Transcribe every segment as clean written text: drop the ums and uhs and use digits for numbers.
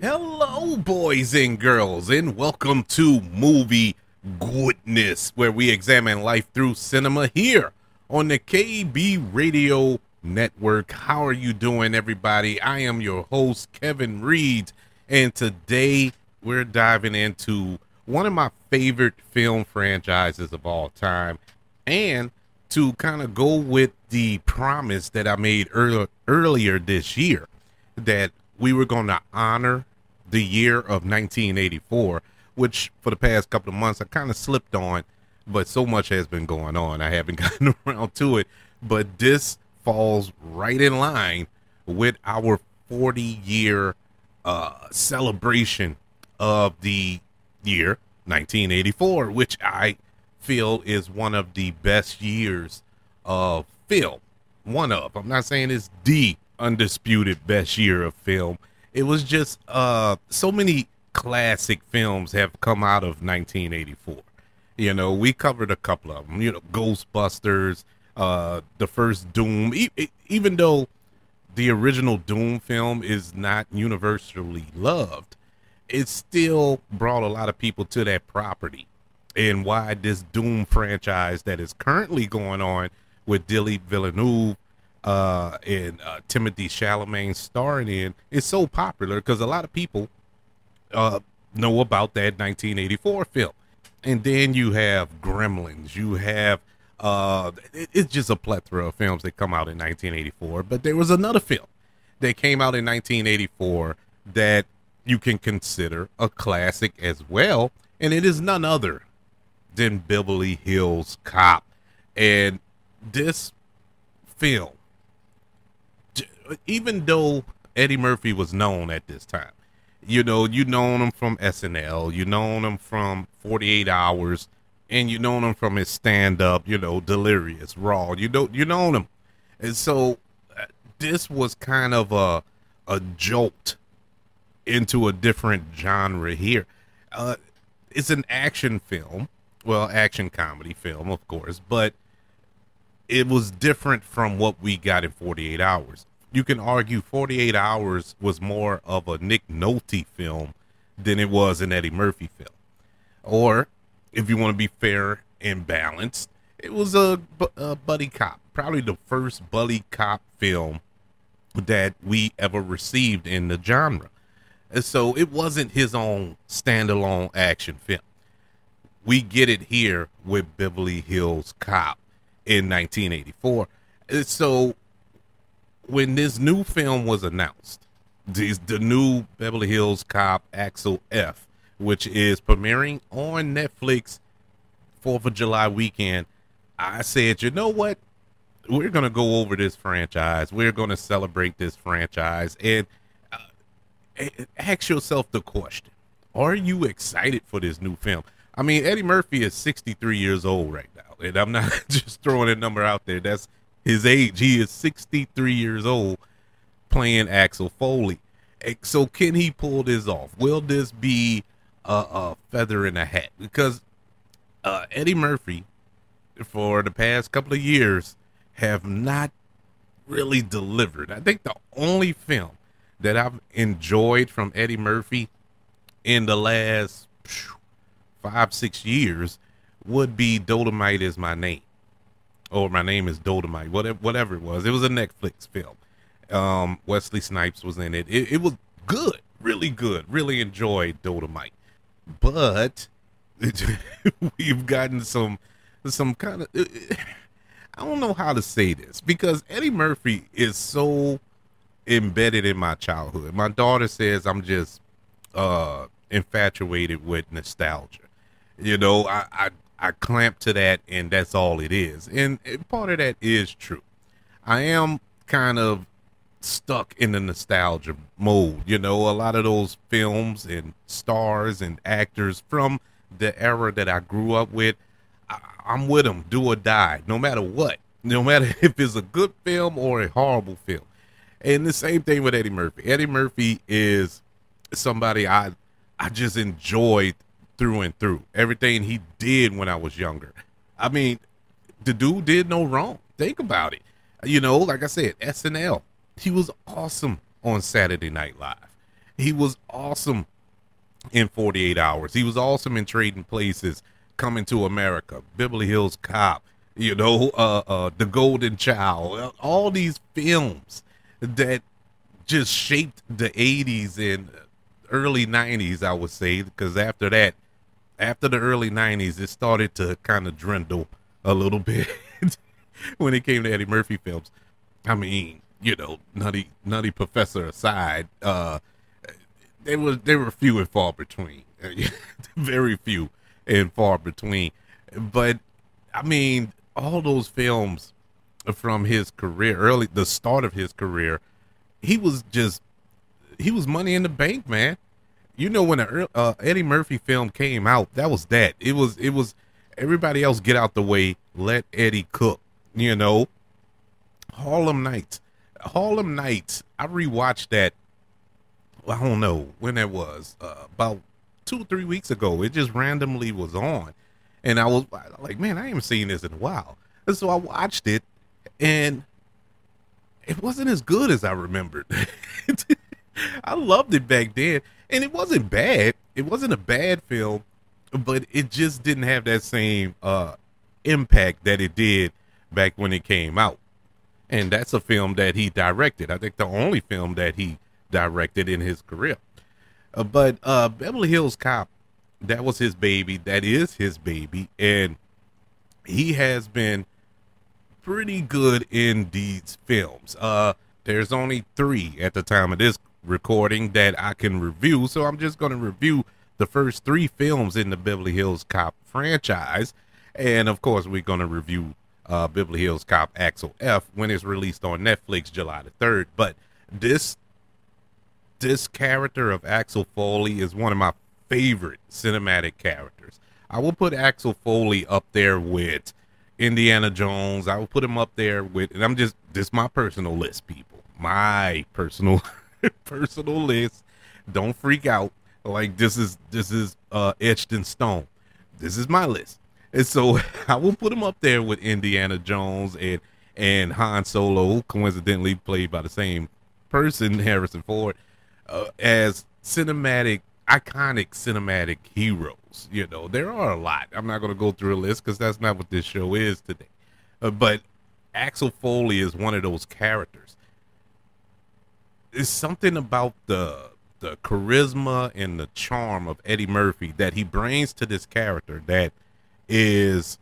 Hello, boys and girls, and welcome to Movie Goodness, where we examine life through cinema here on the KB Radio Network. How are you doing, everybody? I am your host, Kevin Reed, and today we're diving into one of my favorite film franchises of all time, and to kind of go with the promise that I made earlier this year that we were going to honor the year of 1984, which for the past couple of months I kind of slipped on, but so much has been going on I haven't gotten around to it. But this falls right in line with our 40-year celebration of the year 1984, which I feel is one of the best years of film. I'm not saying it's the undisputed best year of film. It was just so many classic films have come out of 1984. You know, we covered a couple of them. You know, Ghostbusters, the first Doom. Even though the original Doom film is not universally loved, it still brought a lot of people to that property. And why this Doom franchise that is currently going on with Denis Villeneuve and Timothy Chalamet starring in is so popular because a lot of people know about that 1984 film. And then you have Gremlins, you have it's just a plethora of films that come out in 1984. But there was another film that came out in 1984 that you can consider a classic as well, and it is none other than Beverly Hills Cop. And this film, even though Eddie Murphy was known at this time, you known him from SNL, you known him from 48 Hours, and you known him from his stand-up, Delirious, Raw, you known him. And so this was kind of a jolt into a different genre here. It's an action film, action comedy film, of course, but it was different from what we got in 48 Hours. You can argue 48 Hours was more of a Nick Nolte film than it was an Eddie Murphy film. Or, if you want to be fair and balanced, it was a buddy cop. Probably the first buddy cop film that we ever received in the genre. And so it wasn't his own standalone action film. We get it here with Beverly Hills Cop in 1984. So when this new film was announced, the new Beverly Hills Cop Axel F, which is premiering on Netflix 4th of July weekend, I said, you know what? We're going to go over this franchise. We're going to celebrate this franchise. And ask yourself the question, are you excited for this new film? I mean, Eddie Murphy is 63 years old right now, and I'm not just throwing a number out there. That's his age. He is 63 years old playing Axel Foley. So can he pull this off? Will this be a feather in a hat? Because Eddie Murphy, for the past couple of years, have not really delivered. I think the only film that I've enjoyed from Eddie Murphy in the last 5-6 years would be Dolomite Is My Name, or My Name Is Dolomite, whatever it was. It was a Netflix film. Wesley Snipes was in it. It was good, really good. Really enjoyed Dolomite, but we've gotten some kind of, I don't know how to say this, because Eddie Murphy is so embedded in my childhood. My daughter says I'm just infatuated with nostalgia. I clamp to that, and that's all it is. And part of that is true. I am kind of stuck in the nostalgia mode. A lot of those films and stars and actors from the era that I grew up with, I'm with them, do or die, no matter what. No matter if it's a good film or a horrible film. And the same thing with Eddie Murphy. Eddie Murphy is somebody I just enjoyed through and through. Everything he did when I was younger. I mean, the dude did no wrong. Think about it. Like I said, SNL. He was awesome on Saturday Night Live. He was awesome in 48 Hours. He was awesome in Trading Places, Coming to America, Beverly Hills Cop, The Golden Child, all these films that just shaped the 80s and early 90s, I would say, because after that, after the early 90s, it started to kind of dwindle a little bit when it came to Eddie Murphy films. I mean, Nutty Professor aside, they were few and far between. Very few and far between. But I mean, all those films from his career, the start of his career, he was money in the bank, man. When the Eddie Murphy film came out, that was that. It was everybody else get out the way, let Eddie cook. Harlem Nights. Harlem Nights. I rewatched that. I don't know when that was. About 2 or 3 weeks ago. It just randomly was on, and I was like, man, I haven't seen this in a while. And so I watched it, and it wasn't as good as I remembered. I loved it back then, and it wasn't bad. It wasn't a bad film, but it just didn't have that same impact that it did back when it came out. And that's a film that he directed. I think the only film that he directed in his career. But Beverly Hills Cop, that was his baby. That is his baby. And he has been pretty good in these films. There's only 3 at the time of this recording that I can review. So I'm just going to review the first 3 films in the Beverly Hills Cop franchise. And of course, we're going to review Beverly Hills Cop Axel F when it's released on Netflix July the 3rd. But this character of Axel Foley is one of my favorite cinematic characters. I will put Axel Foley up there with Indiana Jones. I will put him up there with, and this is my personal list, people. My personal list. Don't freak out. Like this is etched in stone. This is my list. And so I will put him up there with Indiana Jones and Han Solo, coincidentally played by the same person, Harrison Ford, as iconic cinematic heroes. There are a lot. I'm not going to go through a list because that's not what this show is today. But Axel Foley is one of those characters. It's something about the charisma and the charm of Eddie Murphy that he brings to this character that is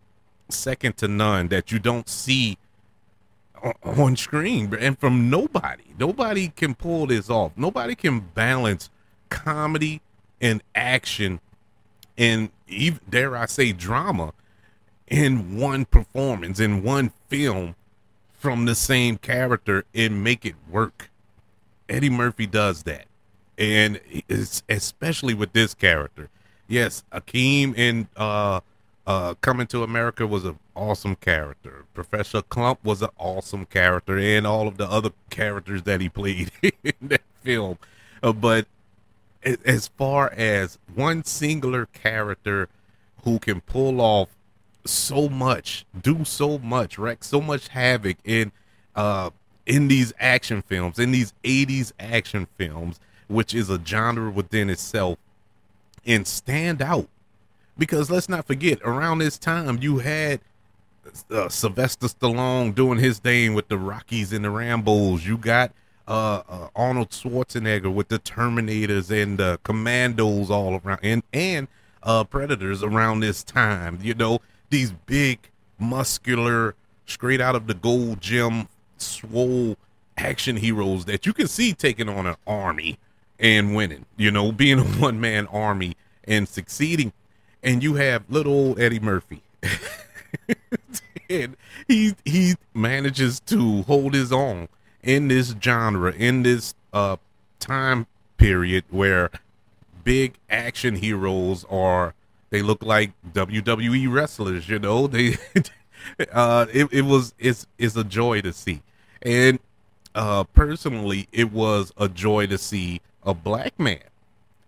second to none, that you don't see on screen and from nobody. Nobody can pull this off. Nobody can balance comedy and action and even, dare I say, drama in one performance, in one film from the same character and make it work. Eddie Murphy does that. And it's especially with this character. Yes, Akeem in Coming to America was an awesome character. Professor Clump was an awesome character, and all of the other characters that he played in that film. But as far as one singular character who can pull off so much, do so much, wreak so much havoc in these action films, in these 80s action films, which is a genre within itself, and stand out. Because let's not forget, around this time, you had Sylvester Stallone doing his thing with the Rockies and the Rambos. You got Arnold Schwarzenegger with the Terminators and the Commandos all around, and Predators around this time. These big, muscular, straight out of the Gold Gym, swole action heroes that you can see taking on an army and winning, being a one-man army and succeeding. And you have little old Eddie Murphy. And he manages to hold his own in this genre, in this time period where big action heroes they look like WWE wrestlers, it's a joy to see. And personally, it was a joy to see a black man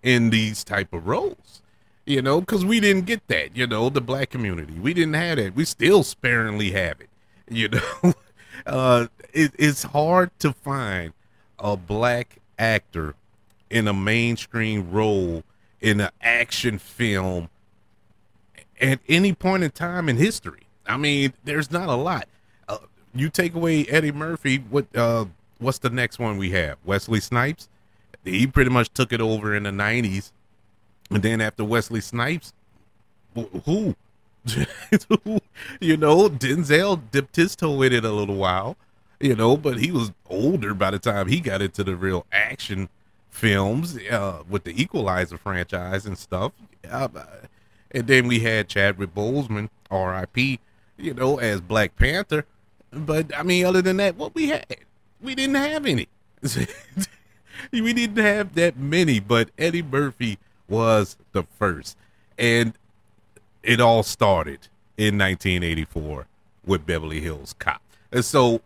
in these type of roles. Because we didn't get that, the black community. We didn't have that. We still sparingly have it, it's hard to find a black actor in a mainstream role in an action film at any point in time in history. I mean, there's not a lot. You take away Eddie Murphy, what's the next one we have? Wesley Snipes. He pretty much took it over in the 90s. And then after Wesley Snipes, who? You know, Denzel dipped his toe in it a little while, you know, but he was older by the time he got into the real action films with the Equalizer franchise and stuff. And then we had Chadwick Boseman, R.I.P., you know, as Black Panther. But, I mean, other than that, what we had? We didn't have any. We didn't have that many, but Eddie Murphy was the first. And it all started in 1984 with Beverly Hills Cop. And so,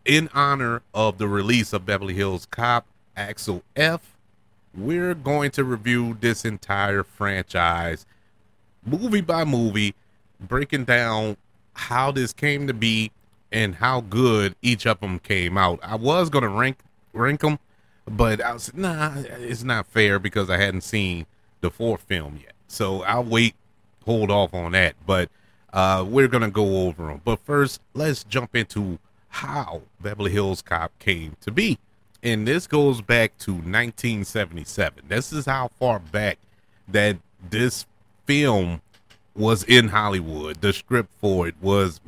in honor of the release of Beverly Hills Cop, Axel F, we're going to review this entire franchise, movie by movie, breaking down how this came to be and how good each of them came out. I was going to rank them, but I was, nah, it's not fair because I hadn't seen the fourth film yet. So I'll hold off on that, but we're going to go over them. But first, let's jump into how Beverly Hills Cop came to be. And this goes back to 1977. This is how far back that this film was in Hollywood. The script for it was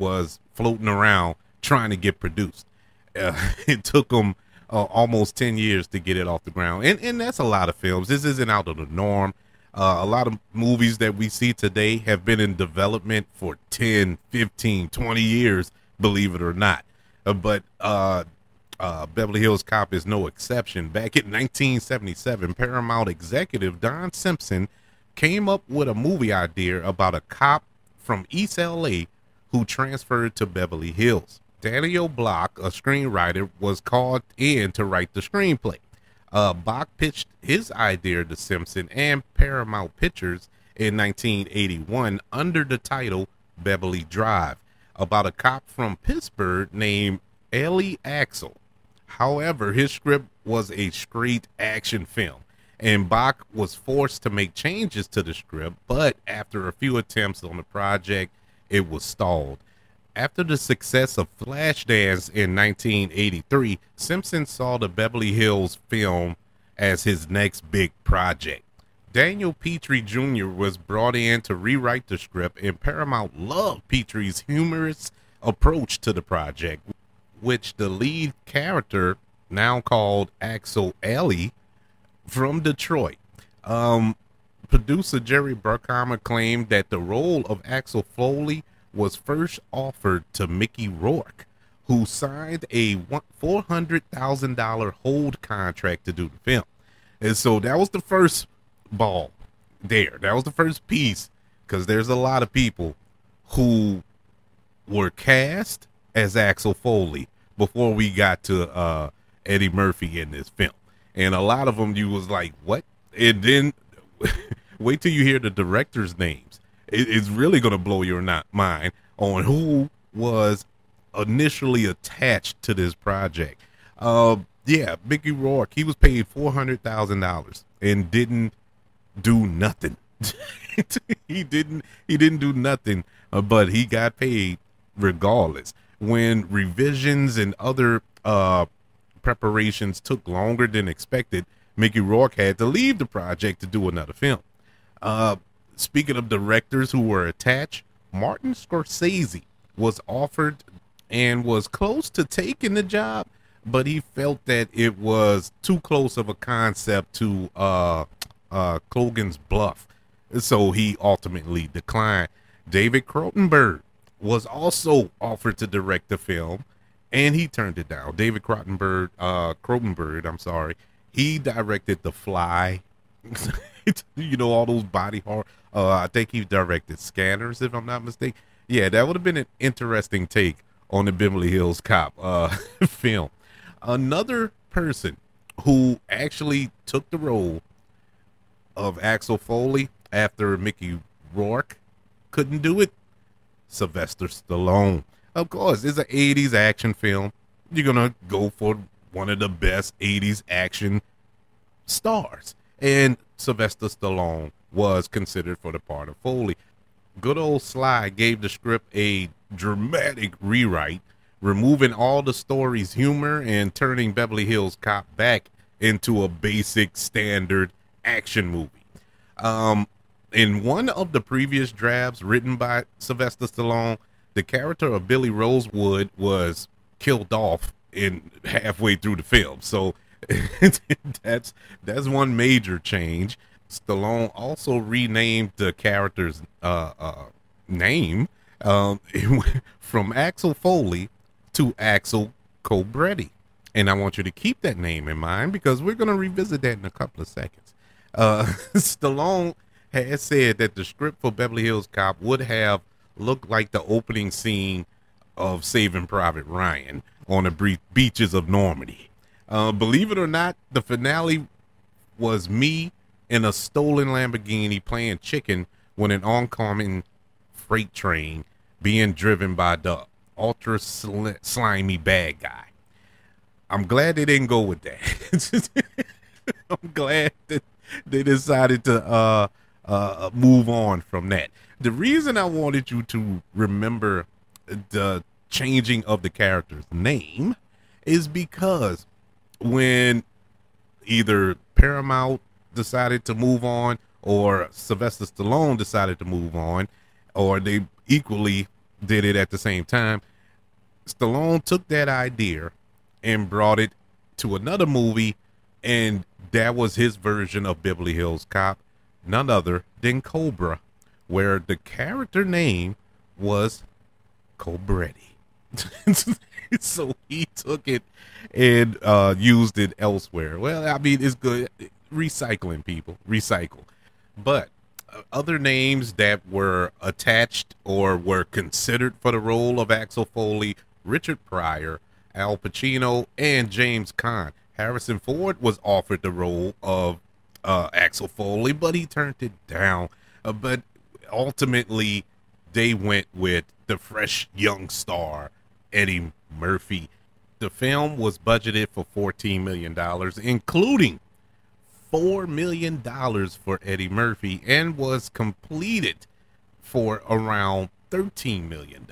floating around trying to get produced. It took them almost 10 years to get it off the ground. And that's a lot of films. This isn't out of the norm. A lot of movies that we see today have been in development for 10, 15, 20 years, believe it or not. But Beverly Hills Cop is no exception. Back in 1977, Paramount executive Don Simpson came up with a movie idea about a cop from East LA who transferred to Beverly Hills. Daniel Block, a screenwriter, was called in to write the screenplay. Block pitched his idea to Simpson and Paramount Pictures in 1981 under the title Beverly Drive, about a cop from Pittsburgh named Ellie Axel. However, his script was a straight action film, and Bach was forced to make changes to the script, but after a few attempts on the project, it was stalled. After the success of Flashdance in 1983, Simpson saw the Beverly Hills film as his next big project. Daniel Petrie Jr. was brought in to rewrite the script, and Paramount loved Petrie's humorous approach to the project, which the lead character, now called Axel F from Detroit. Producer Jerry Bruckheimer claimed that the role of Axel Foley was first offered to Mickey Rourke, who signed a $400,000 hold contract to do the film. And so that was the first ball there. That was the first piece, because there's a lot of people who were cast as Axel Foley before we got to Eddie Murphy in this film. And a lot of them, you was like, what? And then wait till you hear the directors' names. It's really going to blow your mind on who was initially attached to this project. Yeah, Mickey Rourke, he was paid $400,000 and didn't do nothing. he didn't do nothing, but he got paid regardless. When revisions and other preparations took longer than expected, Mickey Rourke had to leave the project to do another film. Speaking of directors who were attached, Martin Scorsese was offered and was close to taking the job, but he felt that it was too close of a concept to Clogan's Bluff, so he ultimately declined. David Cronenberg was also offered to direct the film, and he turned it down. David Cronenberg, I'm sorry, he directed The Fly. You know, all those body horror. I think he directed Scanners, if I'm not mistaken. Yeah, that would have been an interesting take on the Beverly Hills Cop film. Another person who actually took the role of Axel Foley after Mickey Rourke couldn't do it, Sylvester Stallone. Of course, it's an 80s action film. You're going to go for one of the best 80s action stars, and Sylvester Stallone was considered for the part of Foley. Good old Sly gave the script a dramatic rewrite, removing all the story's humor and turning Beverly Hills Cop back into a basic standard action movie. In one of the previous drafts written by Sylvester Stallone, the character of Billy Rosewood was killed off in halfway through the film. So that's one major change. Stallone also renamed the character's name from Axel Foley to Axel Cobretti. And I want you to keep that name in mind because we're going to revisit that in a couple of seconds. Stallone has said that the script for Beverly Hills Cop would have looked like the opening scene of Saving Private Ryan on the beaches of Normandy. Believe it or not, the finale was me in a stolen Lamborghini playing chicken when an oncoming freight train being driven by the ultra slimy bad guy. I'm glad they didn't go with that. I'm glad that they decided to move on from that. The reason I wanted you to remember the changing of the character's name is because when either Paramount decided to move on or Sylvester Stallone decided to move on, or they equally did it at the same time, Stallone took that idea and brought it to another movie, and that was his version of Beverly Hills Cop, none other than Cobra, where the character name was Cobretti. So he took it and used it elsewhere. Well, I mean, it's good. Recycling, people. Recycle. But other names that were attached or were considered for the role of Axel Foley: Richard Pryor, Al Pacino, and James Caan. Harrison Ford was offered the role of Axel Foley, but he turned it down. But ultimately, they went with the fresh young star, Eddie Murphy. The film was budgeted for $14 million, including $4 million for Eddie Murphy, and was completed for around $13 million.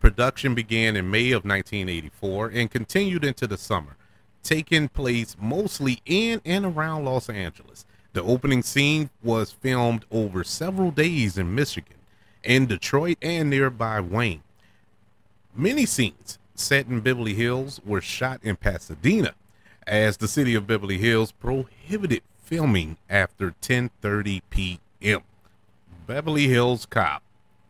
Production began in May of 1984 and continued into the summer, taking place mostly in and around Los Angeles. The opening scene was filmed over several days in Michigan, in Detroit, and nearby Wayne. Many scenes set in Beverly Hills were shot in Pasadena, as the city of Beverly Hills prohibited filming after 10:30 p.m. Beverly Hills Cop,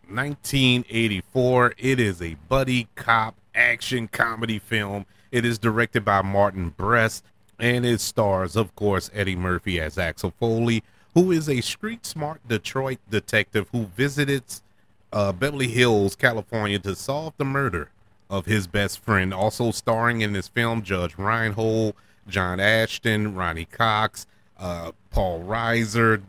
1984. It is a buddy cop action comedy film. It is directed by Martin Brest, and it stars, of course, Eddie Murphy as Axel Foley, who is a street-smart Detroit detective who visits Beverly Hills, California, to solve the murder of his best friend. Also starring in this film, Judge Reinhold, John Ashton, Ronnie Cox, Paul Reiser,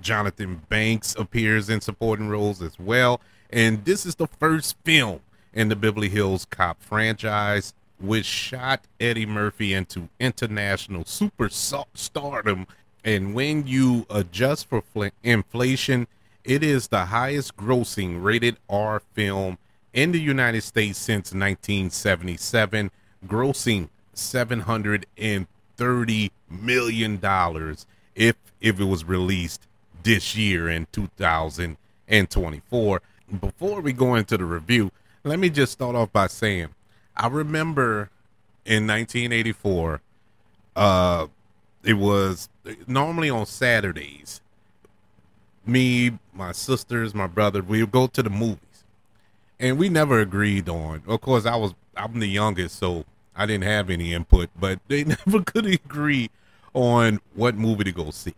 Jonathan Banks appears in supporting roles as well. And this is the first film in the Beverly Hills Cop franchise, which shot Eddie Murphy into international superstardom. And when you adjust for inflation, it is the highest grossing rated R film in the United States since 1977, grossing $730 million if it was released this year in 2024. Before we go into the review, let me just start off by saying, I remember in 1984, it was normally on Saturdays, me, my sisters, my brother, we would go to the movies. And we never agreed on, of course, I'm the youngest, so I didn't have any input, but they never could agree on what movie to go see.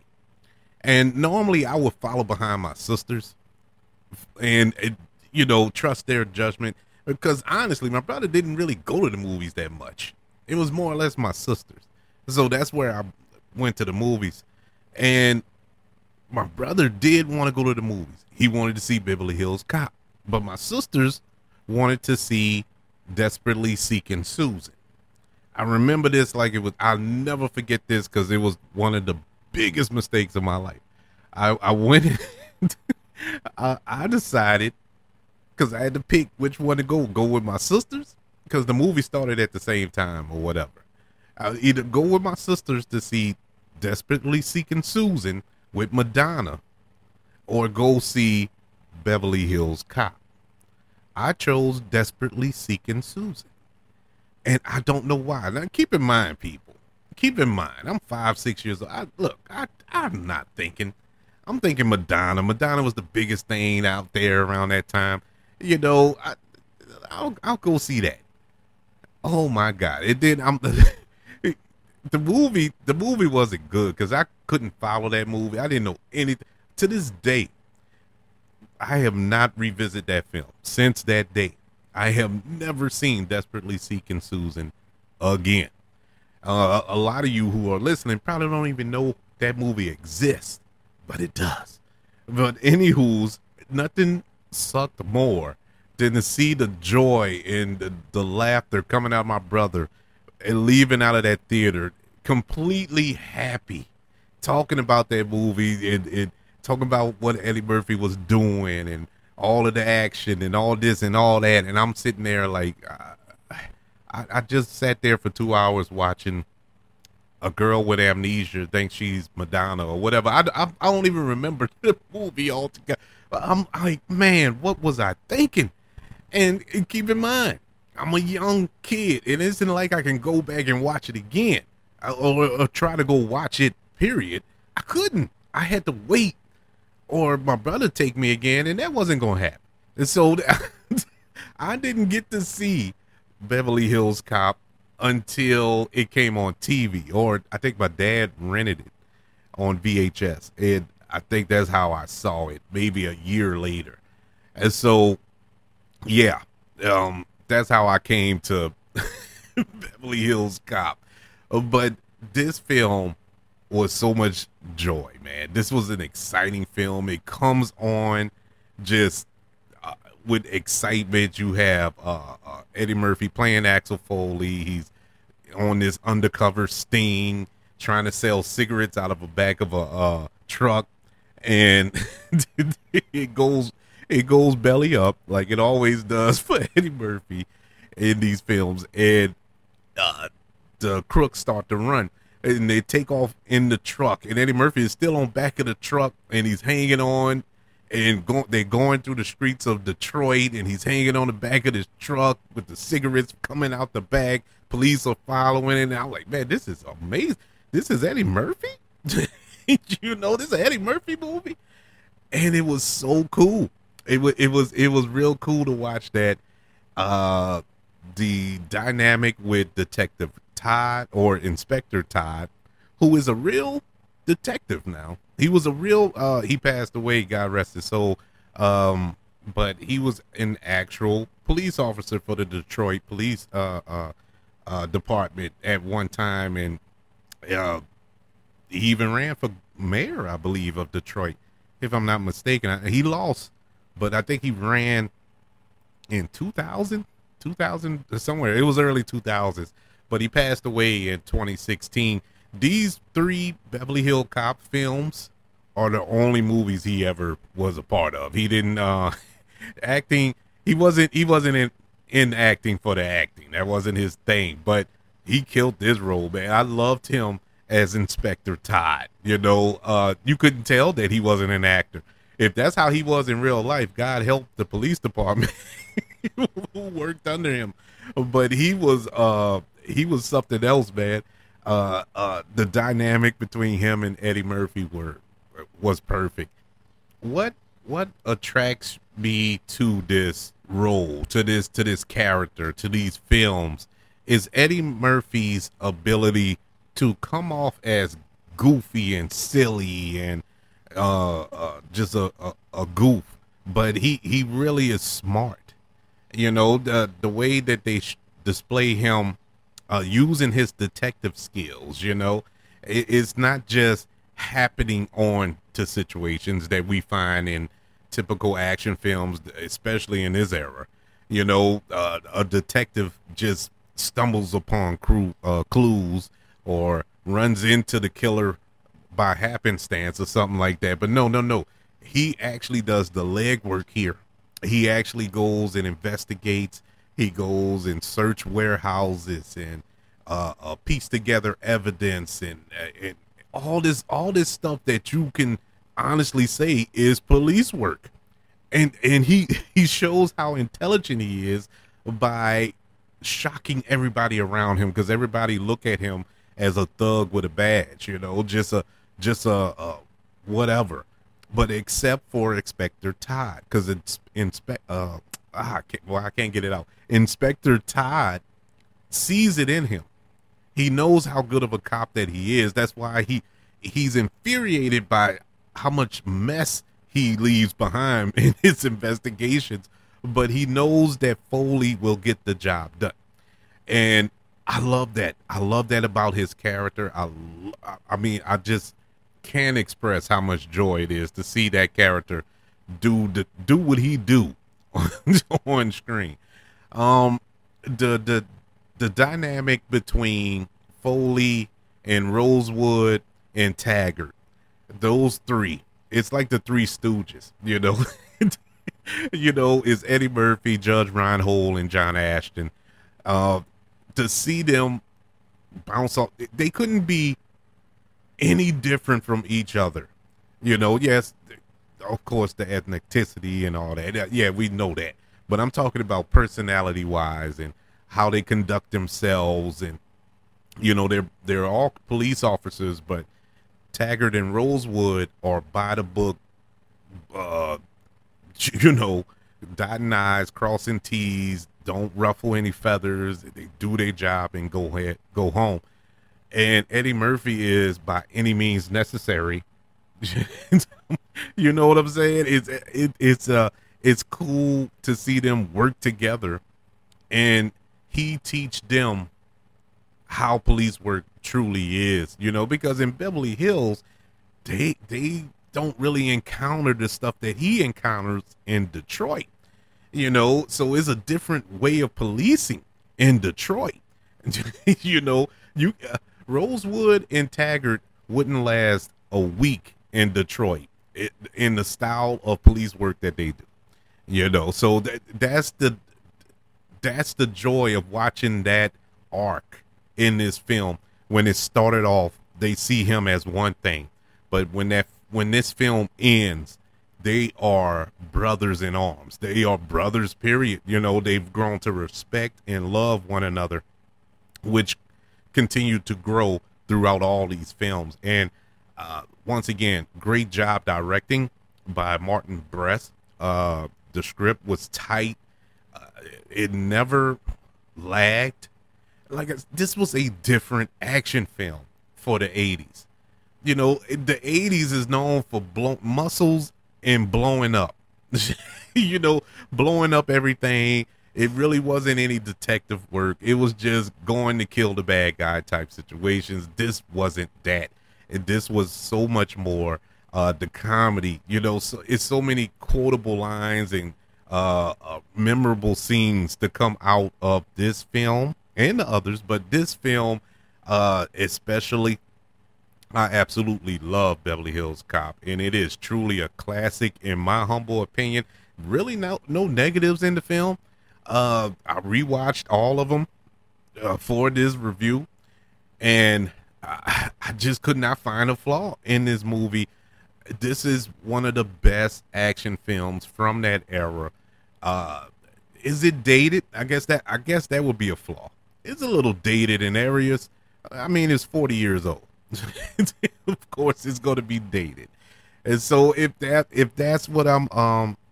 And normally I would follow behind my sisters and, trust their judgment, because honestly, my brother didn't really go to the movies that much. It was more or less my sisters. So that's where I went to the movies. And my brother did want to go to the movies. He wanted to see Beverly Hills Cop. But my sisters wanted to see Desperately Seeking Susan. I remember this like it was. I'll never forget this because it was one of the biggest mistakes of my life. I went. I decided because I had to pick which one to go. Go with my sisters because the movie started at the same time or whatever. I either go with my sisters to see Desperately Seeking Susan with Madonna, or go see Beverly Hills Cop. I chose Desperately Seeking Susan. And I don't know why. Now, keep in mind, people. Keep in mind, I'm 5, 6 years old. I'm not thinking. I'm thinking Madonna. Madonna was the biggest thing out there around that time. You know, I'll go see that. Oh my God! It did. The movie wasn't good because I couldn't follow that movie. I didn't know anything. To this day, I have not revisited that film since that day. I have never seen Desperately Seeking Susan again. A lot of you who are listening probably don't even know that movie exists, but it does. But anywho's, nothing sucked more than to see the joy and the laughter coming out of my brother and leaving out of that theater completely happy, talking about that movie and talking about what Eddie Murphy was doing and all of the action and all this and all that. And I'm sitting there like, I just sat there for 2 hours watching a girl with amnesia think she's Madonna or whatever. I don't even remember the movie altogether. I'm like, man, what was I thinking? And keep in mind, I'm a young kid. It isn't like I can go back and watch it again or try to go watch it, period. I couldn't. I had to wait or my brother take me again, and that wasn't going to happen. And so I didn't get to see Beverly Hills Cop until it came on TV, or I think my dad rented it on VHS, and I think that's how I saw it, maybe a year later. And so, yeah, that's how I came to Beverly Hills Cop. But this film was so much joy, man. This was an exciting film. It comes on just with excitement. You have Eddie Murphy playing Axel Foley. He's on this undercover sting, trying to sell cigarettes out of the back of a truck, and it goes belly up like it always does for Eddie Murphy in these films, and the crooks start to run. And they take off in the truck, and Eddie Murphy is still on back of the truck, and he's hanging on, and they're going through the streets of Detroit, and he's hanging on the back of this truck with the cigarettes coming out the bag. Police are following, and I'm like, man, this is amazing. This is Eddie Murphy. You know, this is an Eddie Murphy movie, and it was so cool. It was real cool to watch that. The dynamic with Detective Todd, or Inspector Todd, who is a real detective now. He was a real he passed away, God rest his soul, but he was an actual police officer for the Detroit police department at one time, and he even ran for mayor, I believe, of Detroit, if I'm not mistaken. He lost, but I think he ran in 2000 somewhere. It was early 2000s. But he passed away in 2016. These 3 Beverly Hills Cop films are the only movies he ever was a part of. He didn't acting. He wasn't in acting for the acting. That wasn't his thing. But he killed this role, man. I loved him as Inspector Todd. You know, you couldn't tell that he wasn't an actor. If that's how he was in real life, God help the police department who worked under him. But he was something else, man. The dynamic between him and Eddie Murphy was perfect. What attracts me to this role, to this character, to these films, is Eddie Murphy's ability to come off as goofy and silly and just a goof, but he really is smart. You know, the way that they display him using his detective skills, you know, it's not just happening on to situations that we find in typical action films, especially in this era. You know, a detective just stumbles upon clues or runs into the killer by happenstance or something like that. But no, no, no. He actually does the legwork here. He actually goes and investigates. He goes and search warehouses and piece together evidence and all this stuff that you can honestly say is police work. And he shows how intelligent he is by shocking everybody around him, because everybody look at him as a thug with a badge, you know, just a whatever. But except for Inspector Todd, because it's I can't get it out. Inspector Todd sees it in him. He knows how good of a cop that he is. That's why he's infuriated by how much mess he leaves behind in his investigations. But he knows that Foley will get the job done. And I love that. I love that about his character. I mean, I just can't express how much joy it is to see that character do what he do on screen. The dynamic between Foley and Rosewood and Taggart, those three, it's like the Three Stooges, you know. You know, it's Eddie Murphy, Judge Reinhold, and John Ashton. To see them bounce off, they couldn't be any different from each other. You know, yes, of course, the ethnicity and all that. Yeah, we know that. But I'm talking about personality wise and how they conduct themselves. And, you know, they're all police officers, but Taggart and Rosewood are by the book, you know, dotting I's, crossing T's, don't ruffle any feathers. They do their job and go home. And Eddie Murphy is by any means necessary. You know what I'm saying? It's cool to see them work together, and he teach them how police work truly is. You know, because in Beverly Hills, they don't really encounter the stuff that he encounters in Detroit. You know, so it's a different way of policing in Detroit. You know, Rosewood and Taggart wouldn't last a week in Detroit in the style of police work that they do. You know, so that's the joy of watching that arc in this film. When it started off, they see him as one thing, but when this film ends, they are brothers in arms. They are brothers, period. You know, they've grown to respect and love one another, which continue to grow throughout all these films. And once again, great job directing by Martin Brest. The script was tight. It never lagged. Like, this was a different action film for the 80s. You know, the 80s is known for muscles and blowing up. You know, blowing up everything. It really wasn't any detective work. It was just going to kill the bad guy type situations. This wasn't that. This was so much more. The comedy, you know, so it's so many quotable lines and memorable scenes to come out of this film and the others, but this film especially. I absolutely love Beverly Hills Cop, and it is truly a classic in my humble opinion. Really no negatives in the film. I rewatched all of them for this review, and I just could not find a flaw in this movie. This is one of the best action films from that era. Is it dated? I guess that would be a flaw. It's a little dated in areas. I mean, it's 40 years old. Of course it's going to be dated. And so if that's what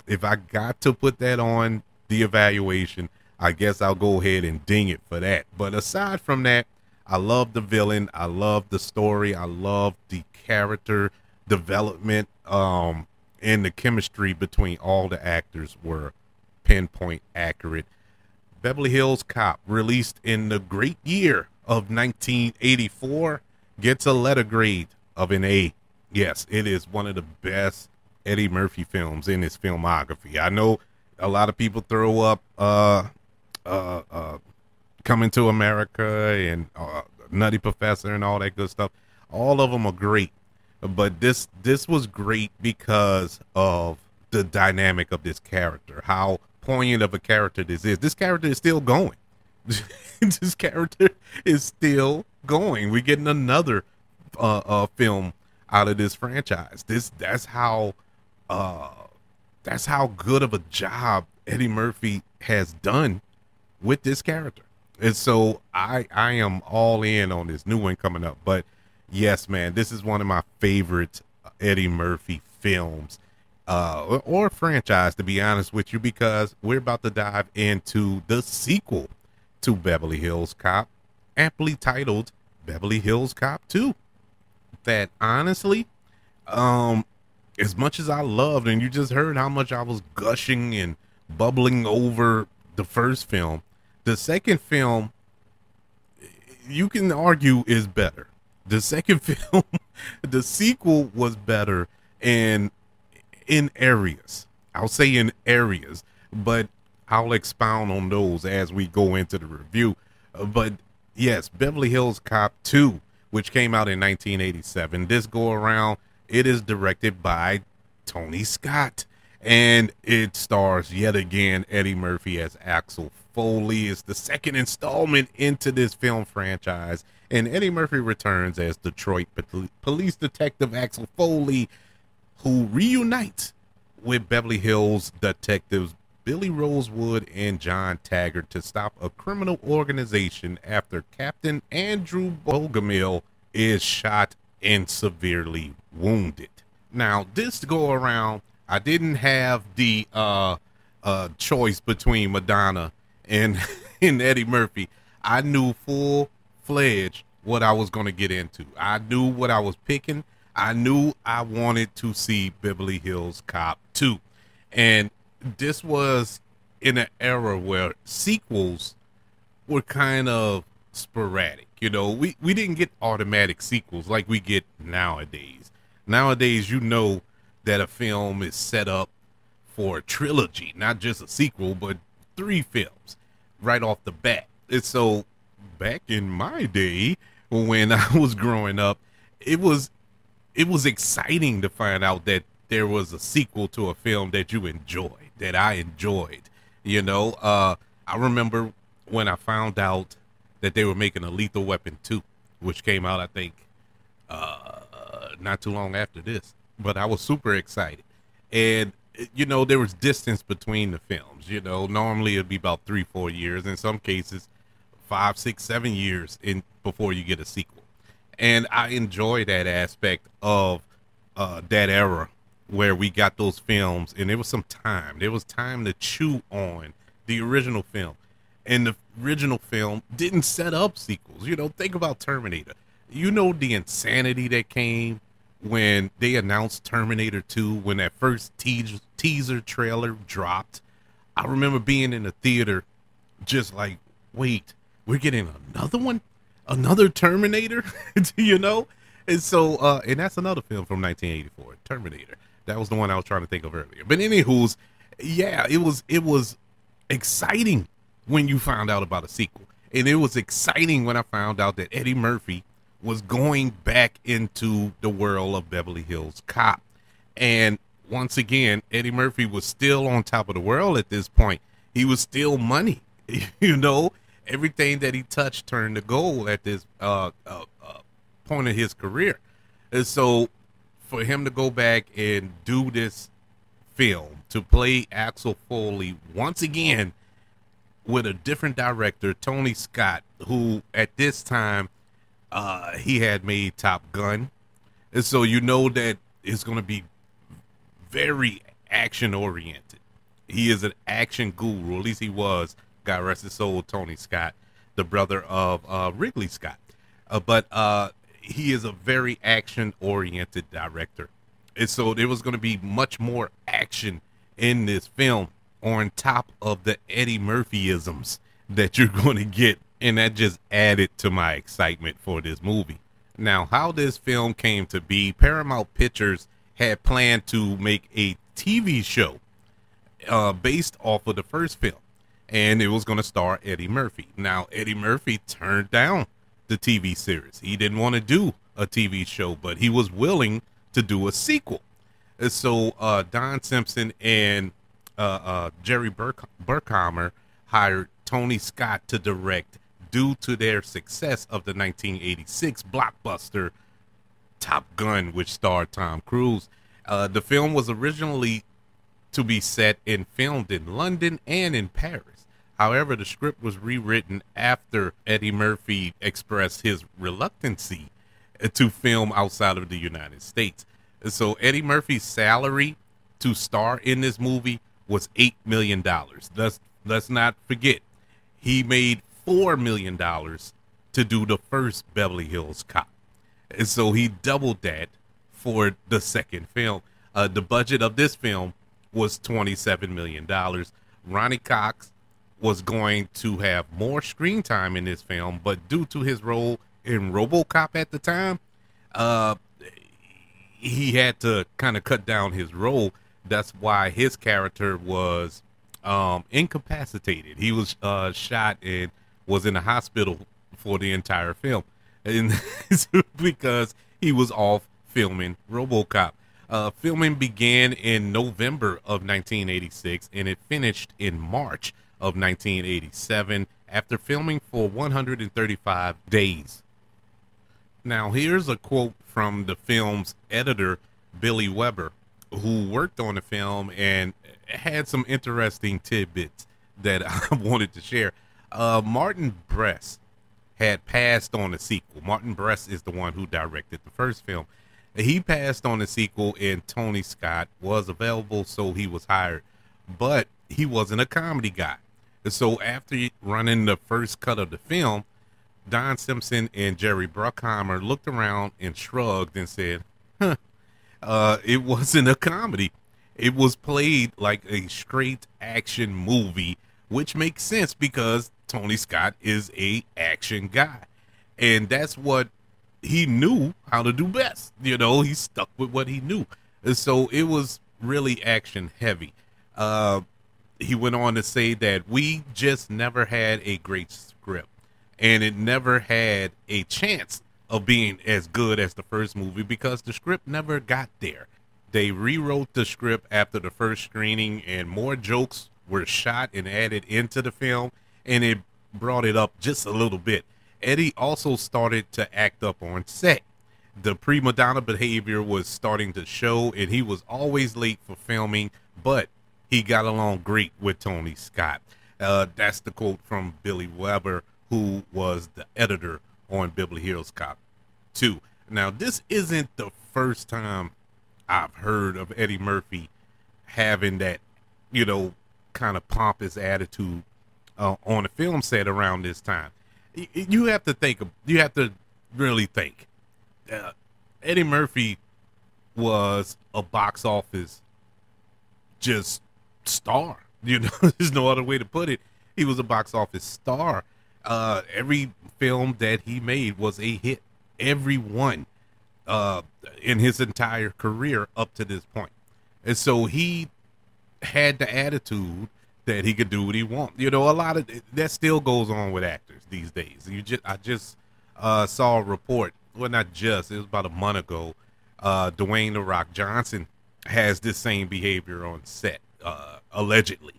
if I got to put that on the evaluation, I guess I'll go ahead and ding it for that. But aside from that, I love the villain, I love the story, I love the character development, and the chemistry between all the actors were pinpoint accurate. Beverly Hills Cop, released in the great year of 1984, gets a letter grade of an A. Yes, it is one of the best Eddie Murphy films in his filmography. I know a lot of people throw up Coming to America and Nutty Professor and all that good stuff. All of them are great, but this was great because of the dynamic of this character. How poignant of a character this is. This character is still going. This character is still going. We're getting another film out of this franchise. That's how good of a job Eddie Murphy has done with this character. And so I am all in on this new one coming up. But yes, man, this is one of my favorite Eddie Murphy films or franchise, to be honest with you, because we're about to dive into the sequel to Beverly Hills Cop, aptly titled Beverly Hills Cop 2. That honestly, as much as I loved, and you just heard how much I was gushing and bubbling over the first film, the second film, you can argue, is better. The second film, the sequel, was better in areas. I'll say in areas, but I'll expound on those as we go into the review. But yes, Beverly Hills Cop 2, which came out in 1987. This go around, it is directed by Tony Scott, and it stars yet again Eddie Murphy as Axel Foley. It's the second installment into this film franchise, and Eddie Murphy returns as Detroit police detective Axel Foley, who reunites with Beverly Hills detectives Billy Rosewood and John Taggart to stop a criminal organization after Captain Andrew Bogomil is shot and severely wounded. Now, this go around, I didn't have the choice between Madonna and, and Eddie Murphy. I knew full-fledged what I was going to get into. I knew what I was picking. I knew I wanted to see Beverly Hills Cop 2. And this was in an era where sequels were kind of sporadic. You know, we didn't get automatic sequels like we get nowadays. Nowadays, you know that a film is set up for a trilogy, not just a sequel, but 3 films right off the bat. And so back in my day when I was growing up, it was exciting to find out that there was a sequel to a film that you enjoyed, that I enjoyed. You know, I remember when I found out that they were making a Lethal Weapon 2, which came out, I think, not too long after this. But I was super excited. And, you know, there was distance between the films. You know, normally it'd be about 3-4 years. In some cases, 5, 6, 7 years before you get a sequel. And I enjoy that aspect of that era where we got those films, and there was some time. There was time to chew on the original film. And the original film didn't set up sequels. You know, think about Terminator. You know the insanity that came when they announced Terminator 2, when that first teaser trailer dropped. I remember being in the theater just like, wait, we're getting another one? Another Terminator? You know? And so, and that's another film from 1984, Terminator. That was the one I was trying to think of earlier. But anywho's, yeah, it was exciting when you found out about a sequel. And it was exciting when I found out that Eddie Murphy was going back into the world of Beverly Hills Cop. And once again, Eddie Murphy was still on top of the world at this point. He was still money. You know, everything that he touched turned to gold at this point of his career. And so for him to go back and do this film, to play Axel Foley once again with a different director, Tony Scott, who at this time he had made Top Gun. And so you know that it's going to be very action oriented. He is an action guru, at least he was. God rest his soul, Tony Scott, the brother of Ridley Scott. But he is a very action-oriented director. And so there was going to be much more action in this film on top of the Eddie Murphyisms that you're going to get. And that just added to my excitement for this movie. Now, how this film came to be, Paramount Pictures had planned to make a TV show based off of the first film. and it was going to star Eddie Murphy. Now, Eddie Murphy turned down the TV series. He didn't want to do a TV show, but he was willing to do a sequel. And so Don Simpson and Jerry Bruckheimer hired Tony Scott to direct due to their success of the 1986 blockbuster Top Gun, which starred Tom Cruise. The film was originally to be set and filmed in London and in Paris. However, the script was rewritten after Eddie Murphy expressed his reluctancy to film outside of the United States. So Eddie Murphy's salary to star in this movie was $8 million. Let's not forget, he made $4 million to do the first Beverly Hills Cop. And so he doubled that for the second film. The budget of this film was $27 million. Ronnie Cox was going to have more screen time in this film, but due to his role in RoboCop at the time, he had to kind of cut down his role. That's why his character was incapacitated. He was shot and was in the hospital for the entire film, and because he was off filming RoboCop. Filming began in November of 1986, and it finished in March of 1987 after filming for 135 days. Now, here's a quote from the film's editor, Billy Weber, who worked on the film and had some interesting tidbits that I wanted to share. Martin Brest had passed on the sequel. Martin Brest is the one who directed the first film. He passed on the sequel, and Tony Scott was available, so he was hired. But he wasn't a comedy guy. So after running the first cut of the film, Don Simpson and Jerry Bruckheimer looked around and shrugged and said, it wasn't a comedy. It was played like a straight action movie, which makes sense because Tony Scott is a action guy. And that's what he knew how to do best. You know, he stuck with what he knew. And so it was really action heavy. He went on to say that we just never had a great script, and it never had a chance of being as good as the first movie because the script never got there. They rewrote the script after the first screening, and more jokes were shot and added into the film, and it brought it up just a little bit. Eddie also started to act up on set. The prima donna behavior was starting to show, and he was always late for filming, but he got along great with Tony Scott. That's the quote from Billy Weber, who was the editor on Beverly Hills Cop 2. Now, this isn't the first time I've heard of Eddie Murphy having that, you know, kind of pompous attitude on a film set around this time. You have to think, you have to really think. Eddie Murphy was a box office just star. You know, there's no other way to put it. He was a box office star. Every film that he made was a hit. Every one in his entire career up to this point. And so he had the attitude that he could do what he wants. You know, a lot of that still goes on with actors these days. I just saw a report. Well, not just. It was about a month ago. Dwayne "The Rock" Johnson has this same behavior on set, allegedly.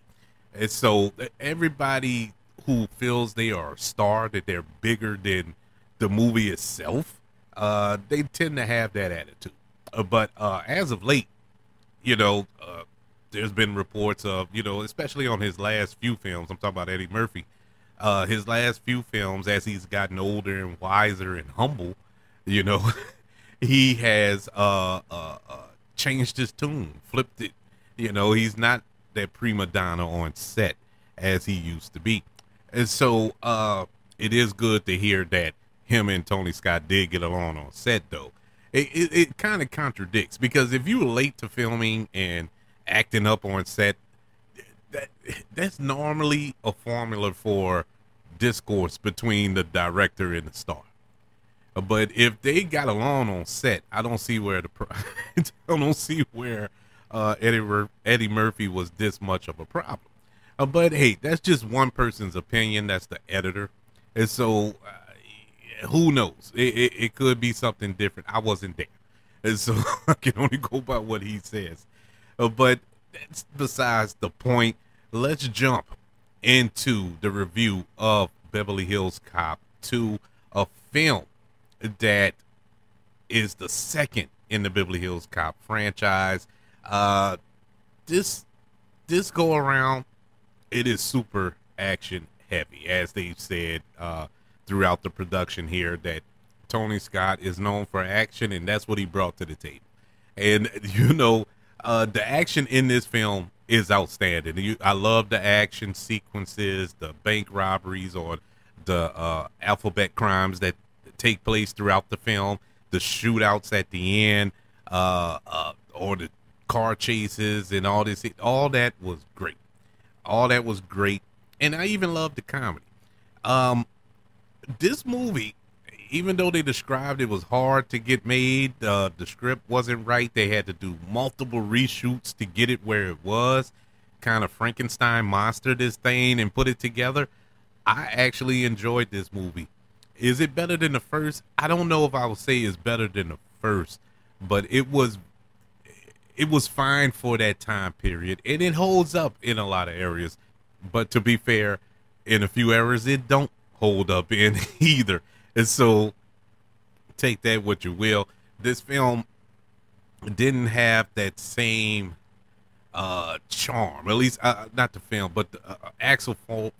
And so everybody who feels they are a star, that they're bigger than the movie itself, they tend to have that attitude. But as of late, you know, there's been reports of, you know, especially on his last few films. I'm talking about Eddie Murphy. His last few films, as he's gotten older and wiser and humble, you know, he has changed his tune, flipped it. You know, he's not that prima donna on set as he used to be. And so it is good to hear that him and Tony Scott did get along on set, though. It kind of contradicts, because if you were late to filming and acting up on set, that's normally a formula for discourse between the director and the star. But if they got along on set, I don't see where Eddie Murphy was this much of a problem. But hey, that's just one person's opinion. That's the editor, and so who knows? It could be something different. I wasn't there, and so I can only go by what he says. But that's besides the point. Let's jump into the review of Beverly Hills Cop 2, a film that is the second in the Beverly Hills Cop franchise. This this go around, it is super action heavy, as they've said throughout the production here, that Tony Scott is known for action, and that's what he brought to the table. And the action in this film is outstanding. I love the action sequences, the bank robberies, or the alphabet crimes that take place throughout the film, the shootouts at the end, or the car chases and all this. All that was great. All that was great, and I even loved the comedy. Um, this movie, even though they described it was hard to get made, the script wasn't right. They had to do multiple reshoots to get it where it was. Kind of Frankenstein monster this thing and put it together. I actually enjoyed this movie. Is it better than the first? I don't know if I would say it's better than the first, but it was fine for that time period, and it holds up in a lot of areas. But to be fair, in a few areas it don't hold up in either. And so take that what you will. This film didn't have that same charm. At least not the film, but Axel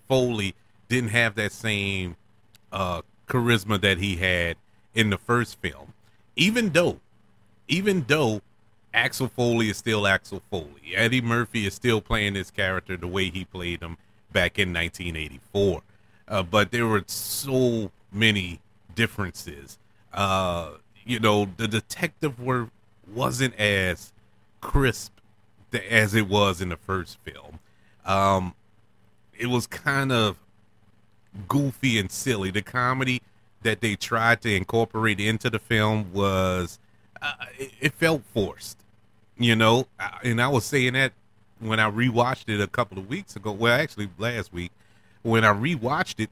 Foley didn't have that same charisma that he had in the first film. Even though Axel Foley is still Axel Foley, Eddie Murphy is still playing this character the way he played him back in 1984. But there were so many differences. The detective work wasn't as crisp as it was in the first film. It was kind of goofy and silly. The comedy that they tried to incorporate into the film was, it felt forced, and I was saying that when I rewatched it a couple of weeks ago. Well, actually last week, when I rewatched it,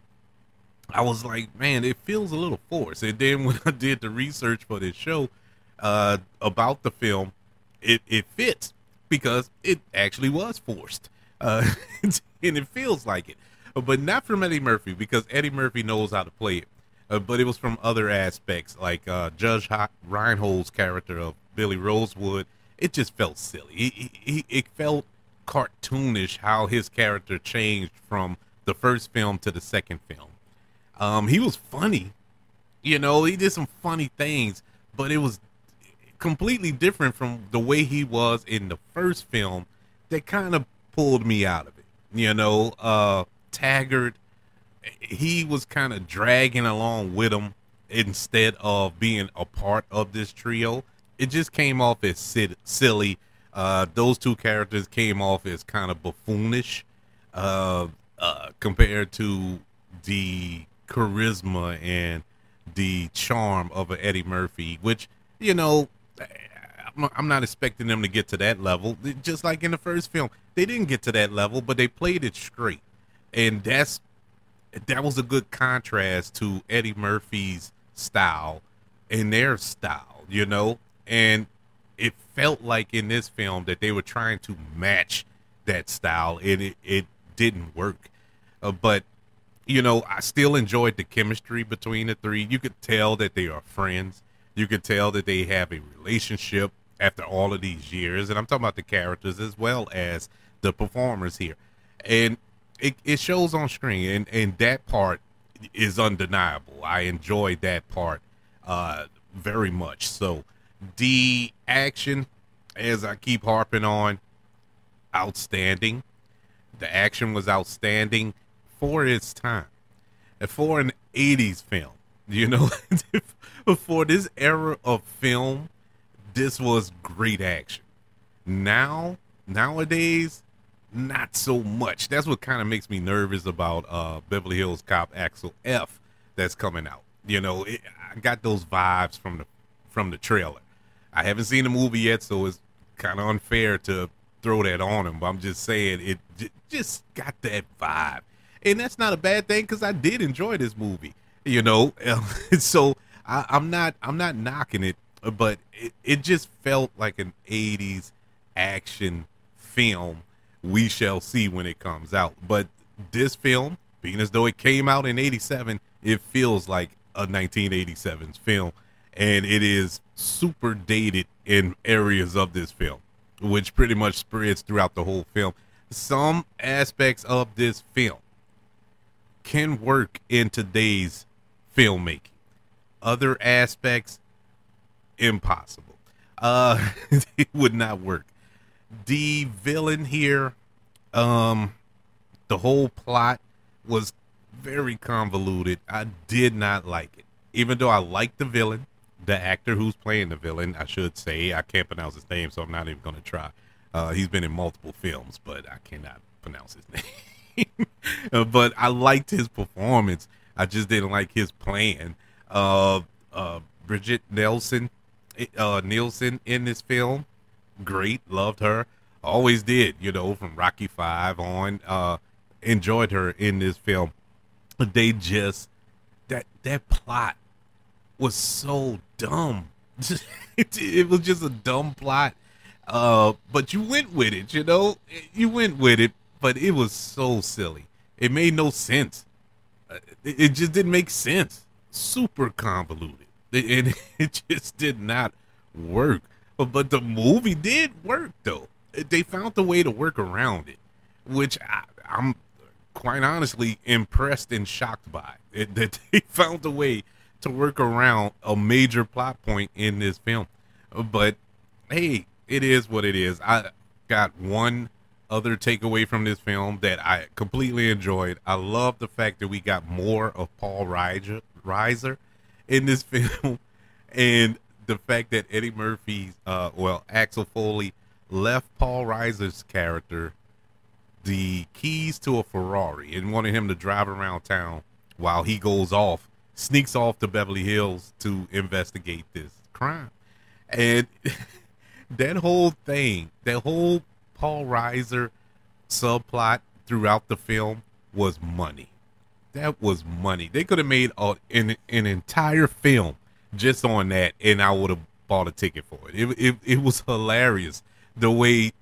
I was like, man, it feels a little forced. And then when I did the research for this show about the film, it fits because it actually was forced. And it feels like it. But not from Eddie Murphy, because Eddie Murphy knows how to play it. But it was from other aspects, like Judge Reinhold's character of Billy Rosewood. It just felt silly. It felt cartoonish how his character changed from the first film to the second film. He was funny, he did some funny things, but it was completely different from the way he was in the first film. That kind of pulled me out of it. Taggart, he was kind of dragging along with him instead of being a part of this trio. It just came off as silly. Those two characters came off as kind of buffoonish compared to the charisma and the charm of an Eddie Murphy, which, I'm not expecting them to get to that level. Just like in the first film, they didn't get to that level, but they played it straight. And that was a good contrast to Eddie Murphy's style and their style, and it felt like in this film that they were trying to match that style, and it didn't work. But I still enjoyed the chemistry between the three. You could tell that they are friends. You could tell that they have a relationship after all of these years. And I'm talking about the characters as well as the performers here. And it shows on screen, and that part is undeniable. I enjoyed that part very much. So the action, as I keep harping on, outstanding. The action was outstanding for its time. And for an 80s film, for this era of film, this was great action. Nowadays, not so much. That's what kind of makes me nervous about Beverly Hills Cop Axel F that's coming out. I got those vibes from the trailer. I haven't seen the movie yet, so it's kind of unfair to throw that on him. But I'm just saying just got that vibe, and that's not a bad thing because I did enjoy this movie. You know, so I'm not knocking it, but it just felt like an '80s action film. We shall see when it comes out. But this film, being as though it came out in '87, it feels like a 1987's film, and it is super dated in areas of this film, which pretty much spreads throughout the whole film. Some aspects of this film can work in today's filmmaking. Other aspects, impossible. It would not work. The villain here, the whole plot was very convoluted. I did not like it. Even though I like the villain, the actor who's playing the villain, I should say, I can't pronounce his name, so I'm not even going to try. He's been in multiple films, but I cannot pronounce his name. But I liked his performance. I just didn't like his plan. Bridget Nielsen in this film, great, loved her, always did, you know, from Rocky 5 on. Enjoyed her in this film. They just that plot was so dumb. It was just a dumb plot, but you went with it, you know, but it was so silly. It made no sense. It just didn't make sense. Super convoluted, and it just did not work. But the movie did work, though. They found a way to work around it, which I'm quite honestly impressed and shocked by. That they found a way to work around a major plot point in this film. But hey, it is what it is. I got one other takeaway from this film that I completely enjoyed. I love the fact that we got more of Paul Reiser in this film, and the fact that Eddie Murphy's, Axel Foley left Paul Reiser's character the keys to a Ferrari and wanted him to drive around town while he sneaks off to Beverly Hills to investigate this crime. And that whole thing, that whole Paul Reiser subplot throughout the film was money. That was money. They could have made an entire film just on that, and I would have bought a ticket for it. It was hilarious the way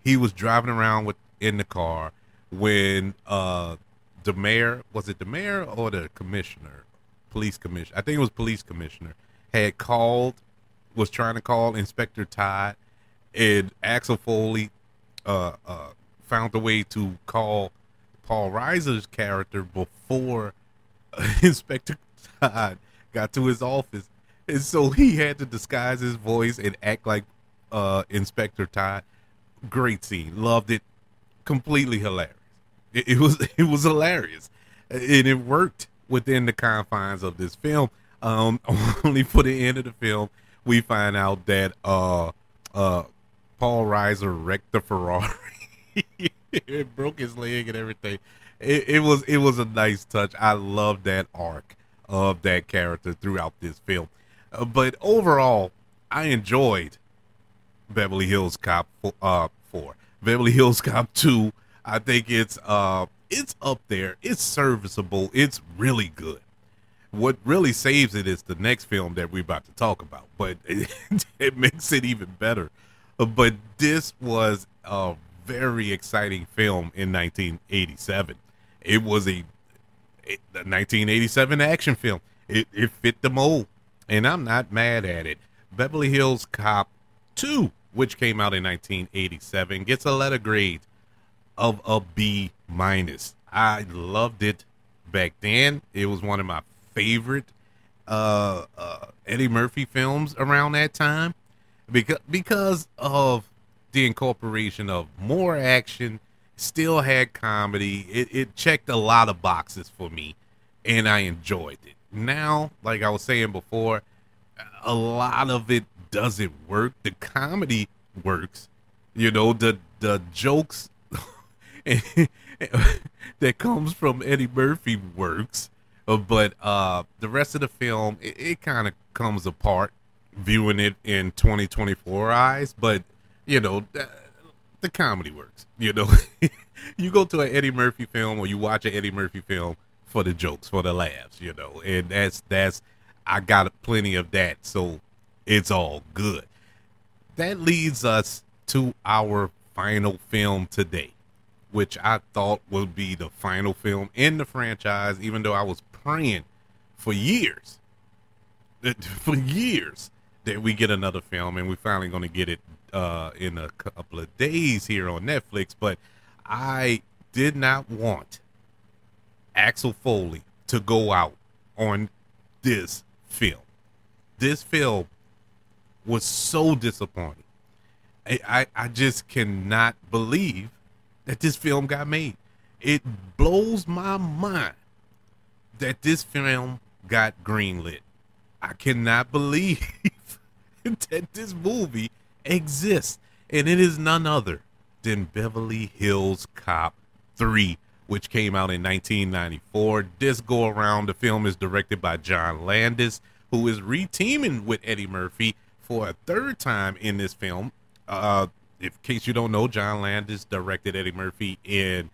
he was driving around in the car when the mayor, was it the mayor or the commissioner, police commissioner? I think it was police commissioner was trying to call Inspector Todd, and Axel Foley found a way to call Paul Reiser's character before Inspector Todd got to his office, and so he had to disguise his voice and act like Inspector Todd. Great scene, loved it, completely hilarious. It was hilarious, and it worked within the confines of this film. Only for the end of the film, we find out that Paul Reiser wrecked the Ferrari. It broke his leg and everything. It was a nice touch. I love that arc of that character throughout this film. But overall, I enjoyed Beverly Hills Cop 4. Beverly Hills Cop 2, I think it's up there. It's serviceable. It's really good. What really saves it is the next film that we're about to talk about, but it makes it even better. But this was a very exciting film in 1987. It was a 1987 action film. It fit the mold, and I'm not mad at it. Beverly Hills Cop 2, which came out in 1987, gets a letter grade of a B-. I loved it back then. It was one of my favorite Eddie Murphy films around that time because of the incorporation of more action, still had comedy. It checked a lot of boxes for me, and I enjoyed it. Now, like I was saying before, a lot of it doesn't work. The comedy works, you know, the jokes that comes from Eddie Murphy works, but the rest of the film, it kind of comes apart viewing it in 2024 eyes. But you know, the comedy works. You know, you go to an Eddie Murphy film or you watch an Eddie Murphy film for the jokes, for the laughs, you know, and that's I got plenty of that, so it's all good. That leads us to our final film today, which I thought would be the final film in the franchise, even though I was praying for years, for years, that we get another film, and we're finally going to get it in a couple of days here on Netflix. But I did not want Axel Foley to go out on this film. This film was so disappointing. I just cannot believe that this film got made. It blows my mind that this film got greenlit. I cannot believe that this movie exists, and it is none other than Beverly Hills Cop 3, which came out in 1994. This go around, the film is directed by John Landis, who is re-teaming with Eddie Murphy for a third time in this film. In case you don't know, John Landis directed Eddie Murphy in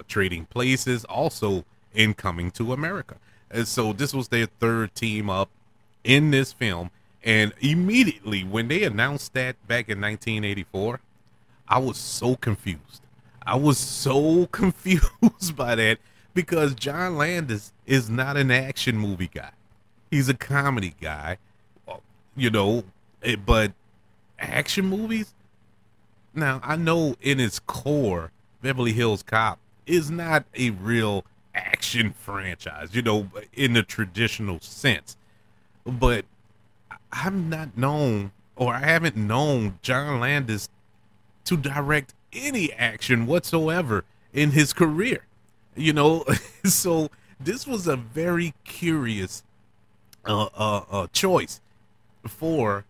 Trading Places, also in Coming to America. And so this was their third team up in this film. And immediately when they announced that back in 1984, I was so confused. I was so confused by that, because John Landis is not an action movie guy. He's a comedy guy, you know, but action movies? Now, I know in its core, Beverly Hills Cop is not a real action franchise, you know, in the traditional sense. But I'm not known, or I haven't known John Landis to direct any action whatsoever in his career, you know. So this was a very curious choice for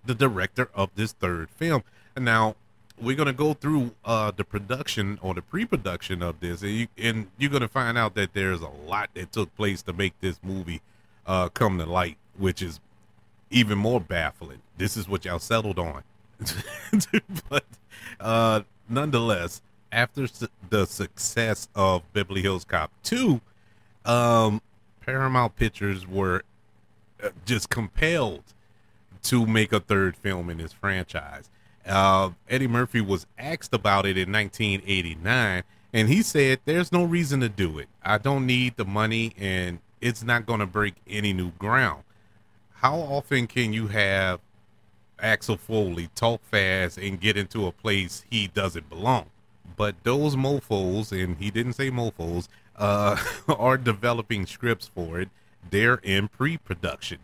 the director of this third film. And now we're going to go through the production or the pre-production of this, and you're going to find out that there's a lot that took place to make this movie come to light, which is even more baffling. This is what y'all settled on. But nonetheless, after the success of Beverly Hills Cop 2, Paramount Pictures were just compelled to make a third film in this franchise. Eddie Murphy was asked about it in 1989, and he said, "There's no reason to do it. I don't need the money, and it's not going to break any new ground." How often can you have Axel Foley talk fast and get into a place he doesn't belong? But those mofos, and he didn't say mofos, are developing scripts for it. They're in pre-production.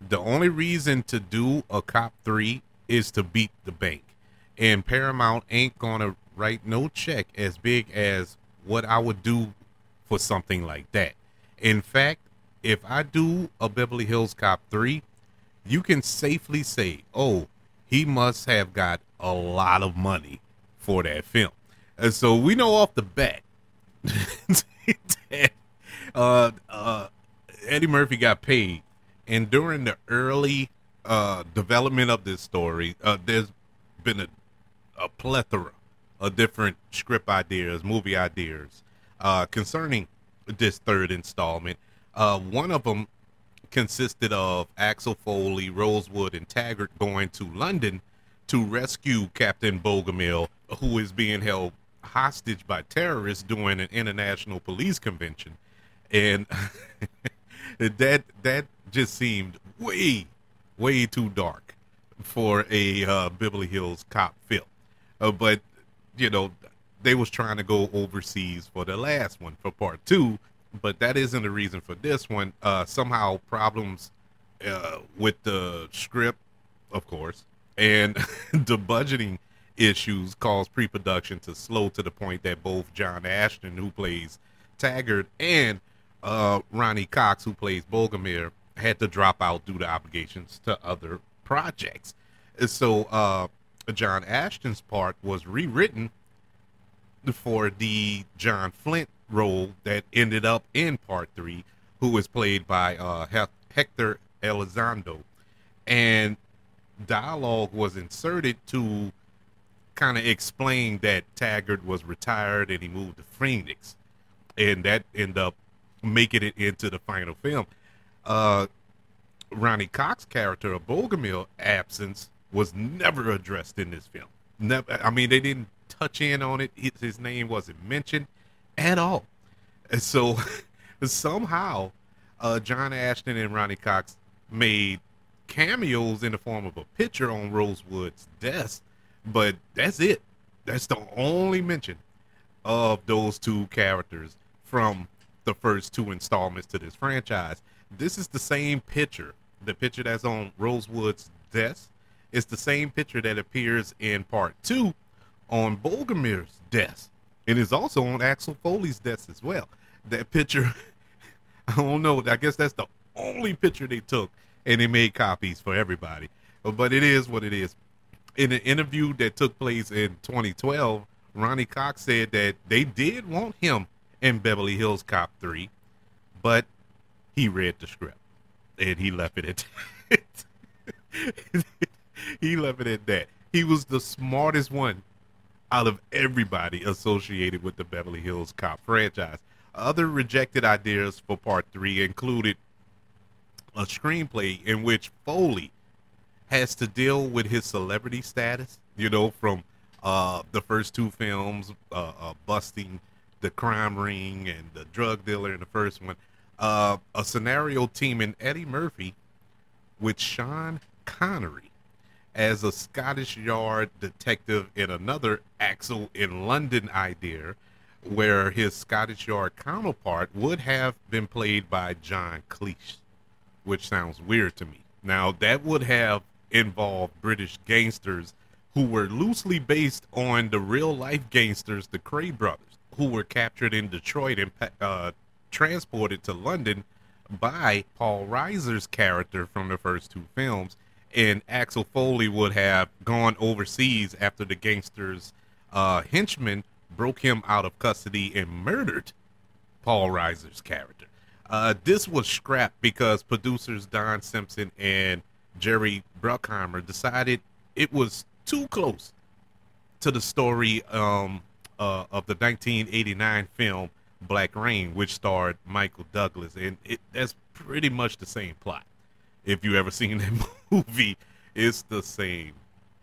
The only reason to do a Cop 3 is to beat the bank. And Paramount ain't going to write no check as big as what I would do for something like that. In fact, if I do a Beverly Hills Cop 3, you can safely say, oh, he must have got a lot of money for that film. And so we know off the bat that Eddie Murphy got paid. And during the early development of this story, there's been a plethora of different script ideas, movie ideas concerning this third installment. One of them consisted of Axel Foley, Rosewood, and Taggart going to London to rescue Captain Bogomil, who is being held hostage by terrorists during an international police convention. And that just seemed way too dark for a Beverly Hills Cop film. But, you know, they was trying to go overseas for the last one, for part 2. But that isn't the reason for this one. Somehow problems with the script, of course, and the budgeting issues caused pre-production to slow to the point that both John Ashton, who plays Taggart, and Ronnie Cox, who plays Bogomir, had to drop out due to obligations to other projects. So John Ashton's part was rewritten for the John Flint role that ended up in part 3, who was played by Hector Elizondo, and dialogue was inserted to kind of explained that Taggart was retired and he moved to Phoenix, and that ended up making it into the final film. Uh, Ronnie Cox's character of Bogomil absence was never addressed in this film. Never. I mean, they didn't touch in on it. His name wasn't mentioned at all. And so somehow, John Ashton and Ronnie Cox made cameos in the form of a picture on Rosewood's desk, but that's it. That's the only mention of those two characters from the first two installments to this franchise. This is the same picture. The picture that's on Rosewood's desk is the same picture that appears in part 2 on Bogomir's desk. It is also on Axel Foley's desk as well. That picture, I don't know, I guess that's the only picture they took, and they made copies for everybody. But it is what it is. In an interview that took place in 2012, Ronnie Cox said that they did want him in Beverly Hills Cop 3, but he read the script, and he left it at that. He left it at that. He was the smartest one out of everybody associated with the Beverly Hills Cop franchise. Other rejected ideas for part 3 included a screenplay in which Foley has to deal with his celebrity status, you know, from the first two films, busting the crime ring and the drug dealer in the first one. A scenario teaming Eddie Murphy with Sean Connery as a Scottish Yard detective in another Axel in London idea, where his Scottish Yard counterpart would have been played by John Cleese, which sounds weird to me. Now, that would have involved British gangsters who were loosely based on the real-life gangsters, the Cray brothers, who were captured in Detroit and transported to London by Paul Reiser's character from the first two films. And Axel Foley would have gone overseas after the gangsters' henchmen broke him out of custody and murdered Paul Reiser's character. This was scrapped because producers Don Simpson and Jerry Bruckheimer decided it was too close to the story of the 1989 film Black Rain, which starred Michael Douglas, and that's pretty much the same plot. If you ever seen that movie, it's the same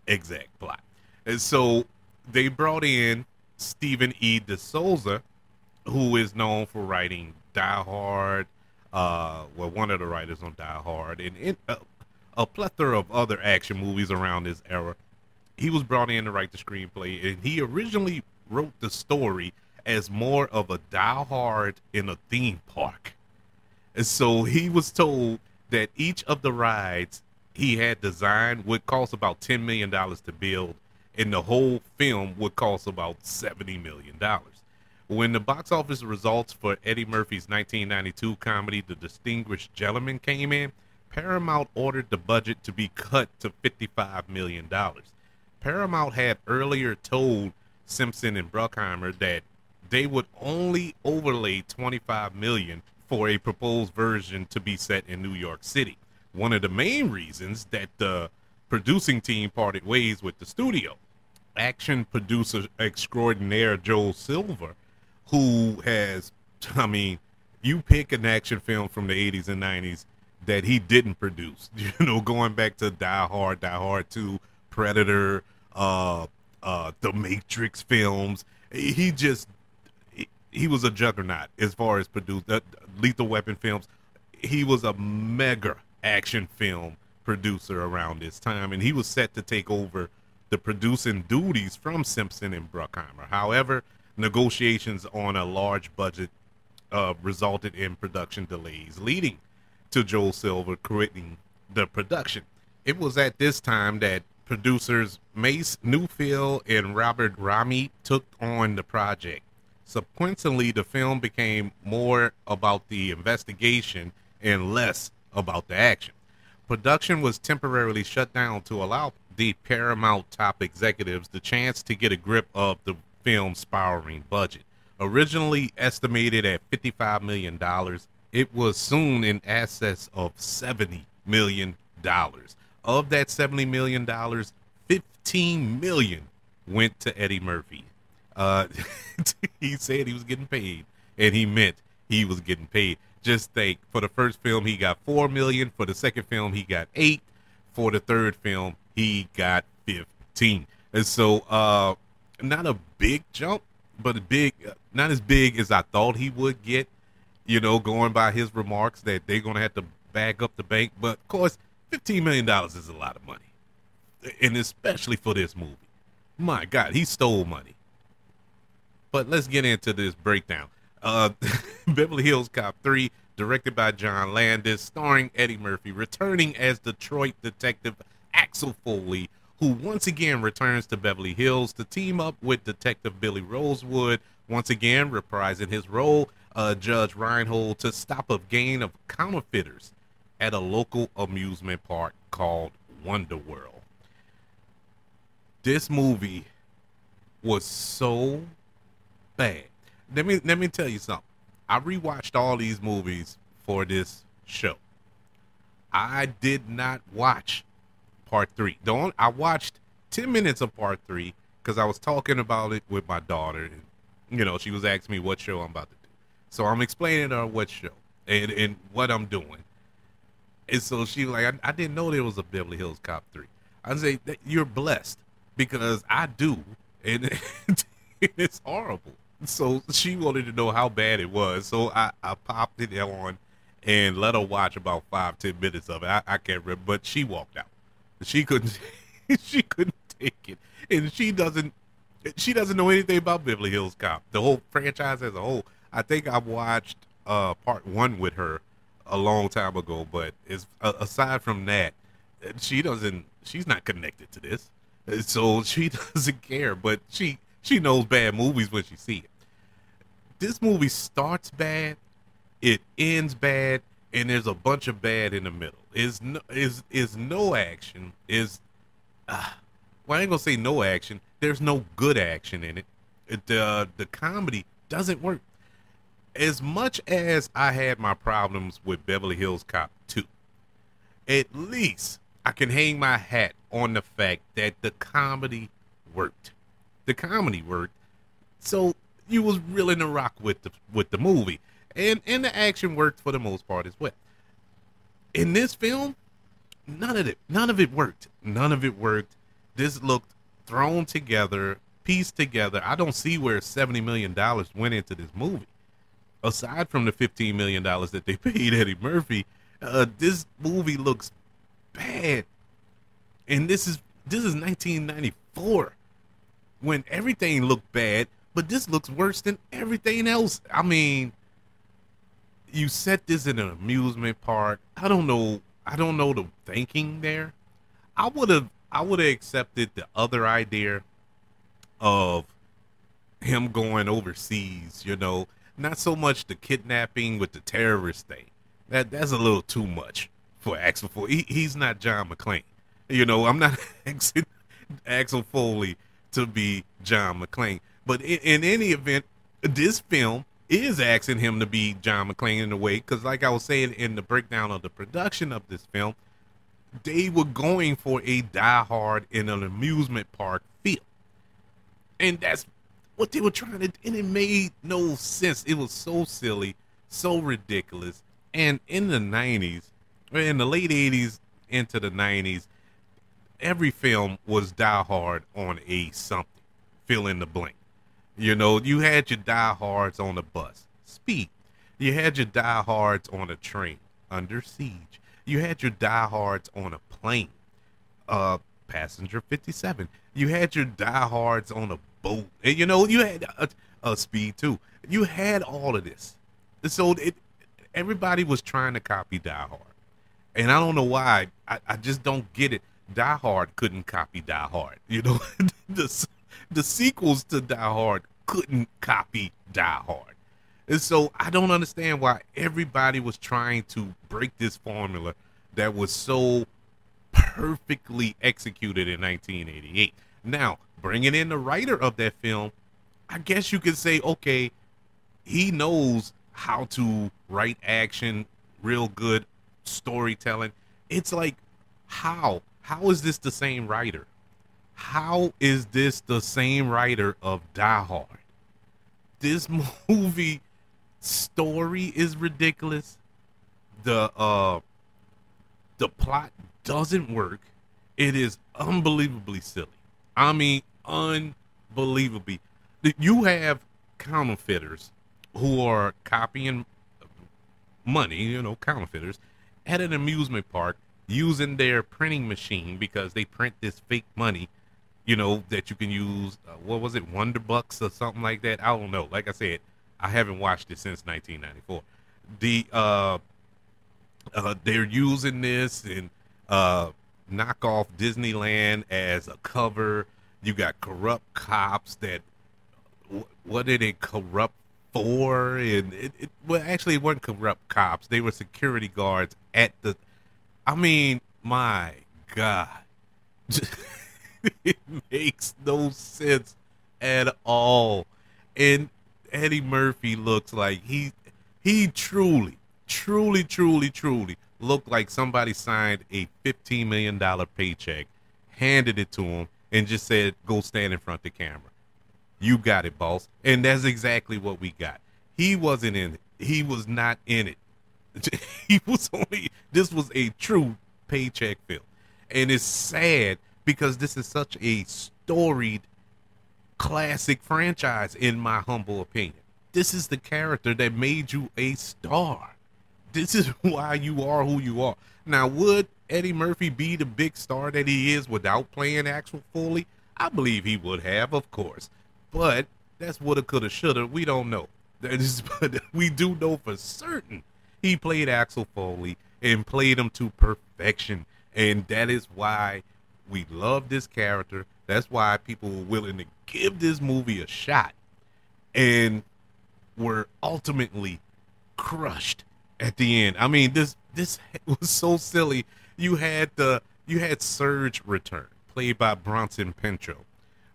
exact plot. And so they brought in Stephen E. D'Souza, who is known for writing Die Hard, one of the writers on Die Hard, and a plethora of other action movies around this era. He was brought in to write the screenplay, and he originally wrote the story as more of a Die Hard in a theme park. And so he was told that each of the rides he had designed would cost about $10 million to build, and the whole film would cost about $70 million. When the box office results for Eddie Murphy's 1992 comedy The Distinguished Gentleman came in, Paramount ordered the budget to be cut to $55 million. Paramount had earlier told Simpson and Bruckheimer that they would only overlay $25 million for a proposed version to be set in New York City. One of the main reasons that the producing team parted ways with the studio. Action producer extraordinaire Joel Silver, who has, I mean, you pick an action film from the 80s and 90s that he didn't produce, you know, going back to Die Hard 2, Predator, the Matrix films. He was a juggernaut as far as Lethal Weapon films. He was a mega action film producer around this time, and he was set to take over the producing duties from Simpson and Bruckheimer. However, negotiations on a large budget resulted in production delays, leading to Joel Silver quitting the production. It was at this time that producers Mace Newfield and Robert Rami took on the project. Subsequently, the film became more about the investigation and less about the action. Production was temporarily shut down to allow the Paramount top executives the chance to get a grip of the film's spiraling budget. Originally estimated at $55 million, it was soon in excess of $70 million. Of that $70 million, $15 million went to Eddie Murphy. Uh, he said he was getting paid, and he meant he was getting paid. Just think, for the first film he got 4 million. For the second film he got 8. For the third film he got 15. And so, not a big jump, but a big, not as big as I thought he would get. You know, going by his remarks that they're gonna have to bag up the bank. But of course, $15 million is a lot of money, and especially for this movie. My God, he stole money. But let's get into this breakdown. Beverly Hills Cop 3, directed by John Landis, starring Eddie Murphy, returning as Detroit detective Axel Foley, who once again returns to Beverly Hills to team up with Detective Billy Rosewood, once again reprising his role, Judge Reinhold, to stop a gang of counterfeiters at a local amusement park called Wonder World. This movie was so bad. Let me tell you something. I rewatched all these movies for this show. I did not watch part 3. I watched 10 minutes of part 3 because I was talking about it with my daughter, and you know, she was asking me what show I'm about to do. So I'm explaining to her what show and what I'm doing. And so she was like, I didn't know there was a Beverly Hills Cop 3. I say that you're blessed because I do, and it's horrible. So she wanted to know how bad it was. So I popped it on and let her watch about 5-10 minutes of it. I can't remember, but she walked out. She couldn't she couldn't take it. And she doesn't know anything about Beverly Hills Cop, the whole franchise as a whole. I think I watched part 1 with her a long time ago, but it's aside from that, she's not connected to this. So she doesn't care, but she knows bad movies when she sees it. This movie starts bad, it ends bad, and there's a bunch of bad in the middle. Is no action. Well, I ain't gonna say no action. There's no good action in it. The comedy doesn't work. As much as I had my problems with Beverly Hills Cop 2, at least I can hang my hat on the fact that the comedy worked. The comedy worked, so you was willing to rock with the movie, and the action worked for the most part as well. In this film, none of it worked. None of it worked. This looked thrown together, pieced together. I don't see where $70 million went into this movie. Aside from the $15 million that they paid Eddie Murphy, this movie looks bad. And this is 1994, when everything looked bad, but this looks worse than everything else. I mean, you set this in an amusement park. I don't know the thinking there. I would have accepted the other idea of him going overseas, you know, not so much the kidnapping with the terrorist thing. That's a little too much for Axel Foley. He's not John McClane. You know, I'm not asking Axel Foley to be John McClane. But in any event, this film is asking him to be John McClane in a way, because like I was saying in the breakdown of the production of this film, they were going for a Die Hard in an amusement park feel. And that's what they were trying to, and it made no sense. It was so silly, so ridiculous. And in the 90s, or in the late 80s into the 90s, every film was Die Hard on a something, fill in the blank. You know, you had your Die Hards on a bus, Speed. You had your Die Hards on a train, Under Siege. You had your Die Hards on a plane, Passenger 57. You had your Die Hards on a boat. And, you know, you had a Speed 2. You had all of this. So everybody was trying to copy Die Hard. And I don't know why. I just don't get it. Die Hard couldn't copy Die Hard. You know, the sequels to Die Hard couldn't copy Die Hard. And so I don't understand why everybody was trying to break this formula that was so perfectly executed in 1988. Now, bringing in the writer of that film, I guess you could say, okay, he knows how to write action, real good storytelling. It's like, how is this the same writer? How is this the same writer of Die Hard? This movie story is ridiculous. The plot doesn't work. It is unbelievably silly. I mean, unbelievably. You have counterfeiters who are copying money, counterfeiters, at an amusement park using their printing machine because they print this fake money, that you can use. What was it, Wonder Bucks or something like that? I don't know. Like I said, I haven't watched it since 1994. They're using this and knock off Disneyland as a cover. You got corrupt cops that what did it corrupt for? And well, actually, it wasn't corrupt cops. They were security guards at the. I mean, my God, it makes no sense at all. And Eddie Murphy looks like he truly looked like somebody signed a $15 million paycheck, handed it to him, and just said, "Go stand in front of the camera. You got it, boss." And that's exactly what we got. He wasn't in it. He was not in it. This was a true paycheck film. And it's sad because this is such a storied classic franchise, in my humble opinion. This is the character that made you a star. This is why you are who you are. Now, would Eddie Murphy be the big star that he is without playing Axel Foley? I believe he would have, of course. But that's woulda, coulda, shoulda. We don't know. But we do know for certain he played Axel Foley and played him to perfection. And that is why we love this character. That's why people were willing to give this movie a shot and were ultimately crushed at the end. I mean, this was so silly. You had Surge return, played by Bronson Pinchot,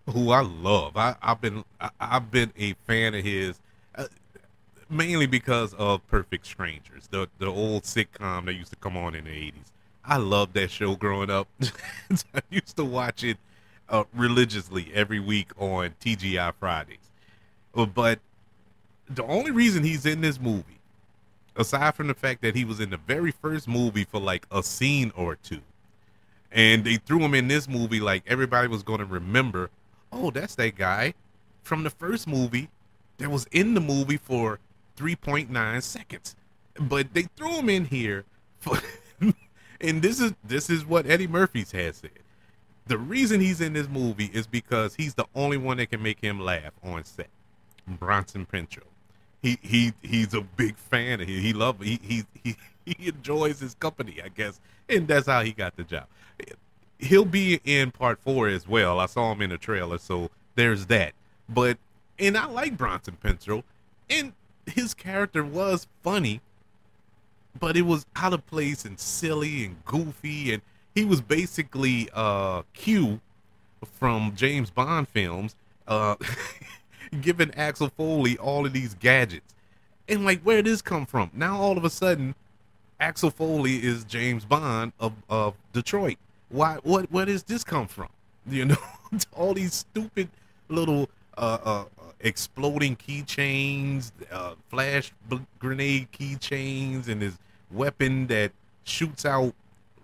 who I love. I've been a fan of his, mainly because of Perfect Strangers, the old sitcom that used to come on in the 80s. I loved that show growing up. I used to watch it religiously every week on TGI Fridays. But the only reason he's in this movie, aside from the fact that he was in the very first movie for like a scene or two, and they threw him in this movie like everybody was going to remember, oh, that's that guy from the first movie that was in the movie for 3.9 seconds. But they threw him in here for and this is what Eddie Murphy has said. The reason he's in this movie is because he's the only one that can make him laugh on set. Bronson Pinchot. He's a big fan of him. He enjoys his company, I guess, and that's how he got the job. He'll be in part 4 as well. I saw him in the trailer, so there's that. And I like Bronson Pinchot, and his character was funny, but it was out of place and silly and goofy, and he was basically Q from James Bond films, giving Axel Foley all of these gadgets. And like, where did this come from? Now all of a sudden, Axel Foley is James Bond of Detroit. Why? Where does this come from? All these stupid little exploding keychains, flash grenade keychains, and his weapon that shoots out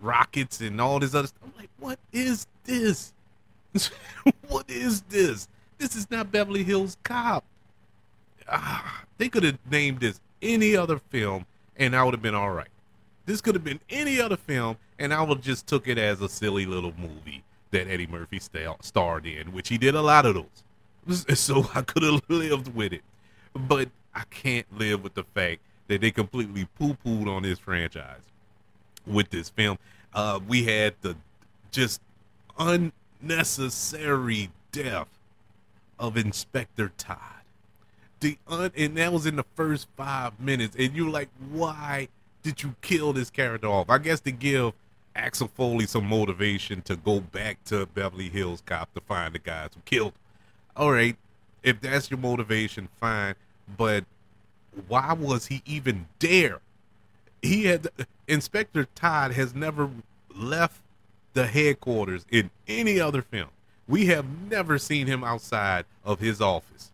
rockets and all this other stuff. I'm like, what is this? What is this? This is not Beverly Hills Cop. They could have named this any other film and I would have been all right. This could have been any other film and I would have just took it as a silly little movie that Eddie Murphy starred in, which he did a lot of those. So I could have lived with it. But I can't live with the fact that they completely poo-pooed on this franchise with this film. We had the just unnecessary death of Inspector Todd. And that was in the first 5 minutes. And you're like, why did you kill this character off? I guess to give Axel Foley some motivation to go back to Beverly Hills Cop to find the guys who killed him. All right, if that's your motivation, fine. But why was he even there? Inspector Todd has never left the headquarters in any other film. We have never seen him outside of his office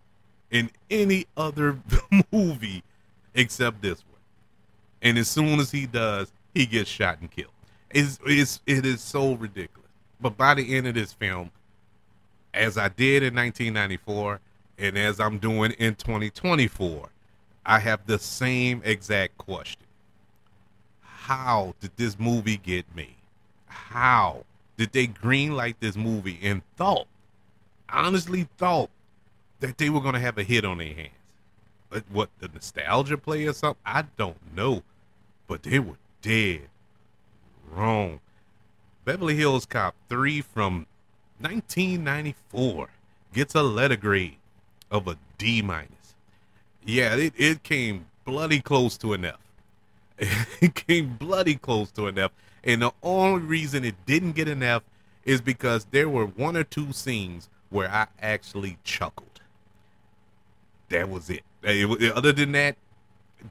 in any other movie except this one. And as soon as he does, he gets shot and killed. It is so ridiculous. But by the end of this film, as I did in 1994 and as I'm doing in 2024, I have the same exact question. How did this movie get made? How did they greenlight this movie and honestly thought that they were going to have a hit on their hands? What, the nostalgia play or something? I don't know. But they were dead wrong. Beverly Hills Cop 3 from 1994 gets a letter grade of a D minus. Yeah, it came bloody close to an F. It came bloody close to an F. And the only reason it didn't get an F is because there were one or two scenes where I actually chuckled. That was it. Other than that,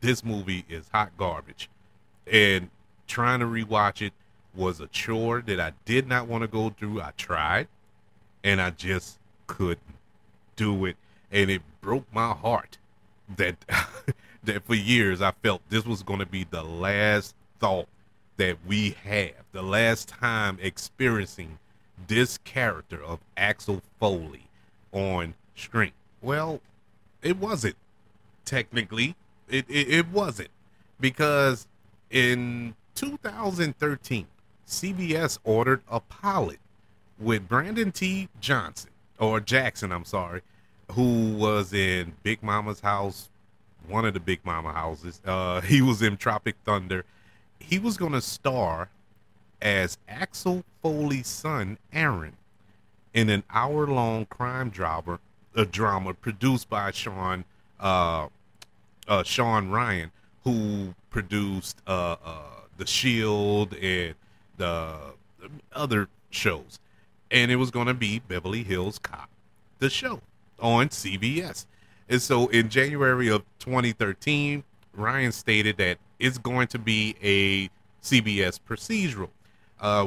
this movie is hot garbage. And trying to rewatch it was a chore that I did not want to go through. I tried, and I just couldn't do it. And it broke my heart that that for years I felt this was going to be the last thought that we have, the last time experiencing this character of Axel Foley on screen. Well, it wasn't. Technically, it wasn't, because in 2013, CBS ordered a pilot with Brandon T. Jackson, I'm sorry, who was in Big Mama's House, one of the Big Mama houses. He was in Tropic Thunder. He was going to star as Axel Foley's son, Aaron, in an hour-long crime drama produced by Sean Ryan, who produced The Shield and the other shows. And it was going to be Beverly Hills Cop, the show, on CBS. And so in January of 2013, Ryan stated that it's going to be a CBS procedural.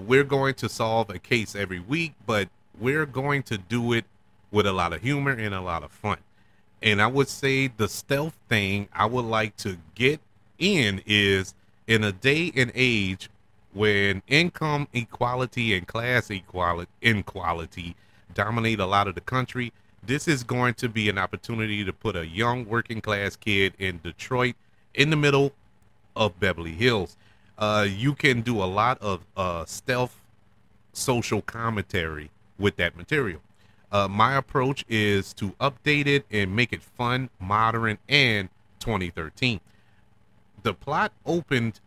We're going to solve a case every week, but we're going to do it with a lot of humor and a lot of fun. And I would say the stealth thing I would like to get in is, in a day and age when income equality and class inequality dominate a lot of the country, this is going to be an opportunity to put a young working class kid in Detroit in the middle of Beverly Hills. You can do a lot of stealth social commentary with that material. My approach is to update it and make it fun, modern, and 2013. The plot opened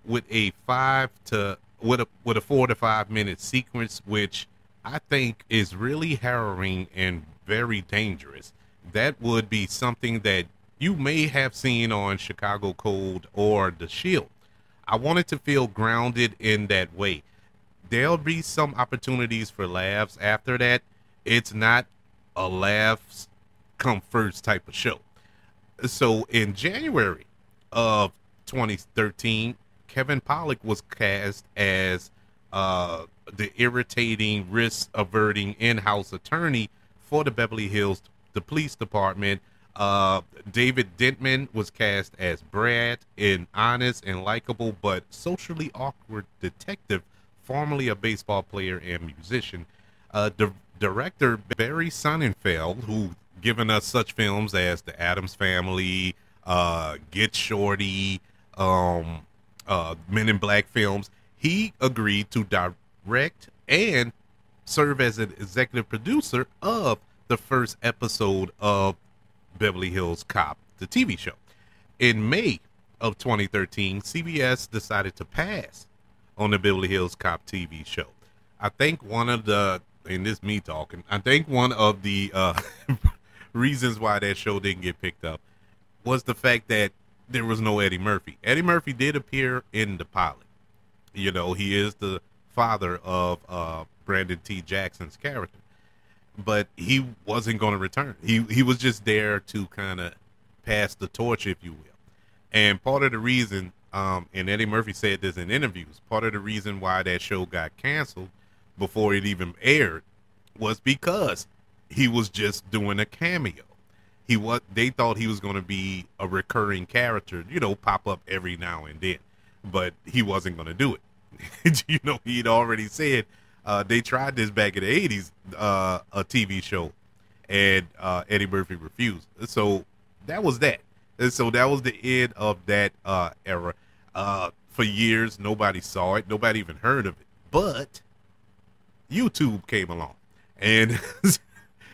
with a 4 to 5 minute sequence, which I think is really harrowing and very dangerous. That would be something that you may have seen on Chicago Code or The Shield. I wanted to feel grounded in that way. There'll be some opportunities for laughs after that. It's not a laughs come first type of show. So in January of 2013, Kevin Pollak was cast as the irritating, risk-averting in-house attorney for the Beverly Hills Police Department. David Dentman was cast as Brad, an honest and likable but socially awkward detective, formerly a baseball player and musician. Director Barry Sonnenfeld, who given us such films as The Addams Family, Get Shorty, Men in Black films, he agreed to direct and serve as an executive producer of the first episode of Beverly Hills Cop, the TV show. In May of 2013, CBS decided to pass on the Beverly Hills Cop TV show. I think one of the, and this me talking, I think one of the reasons why that show didn't get picked up was the fact that there was no Eddie Murphy. Eddie Murphy did appear in the pilot. You know, he is the father of Brandon T. Jackson's character. But he wasn't going to return. He was just there to kind of pass the torch, if you will. And part of the reason, and Eddie Murphy said this in interviews, part of the reason why that show got canceled before it even aired was because he was just doing a cameo. They thought he was going to be a recurring character, pop up every now and then, but he wasn't going to do it. He'd already said they tried this back in the 80s, a TV show, and Eddie Murphy refused. So that was that. And so that was the end of that era. For years, nobody saw it. Nobody even heard of it. But YouTube came along, and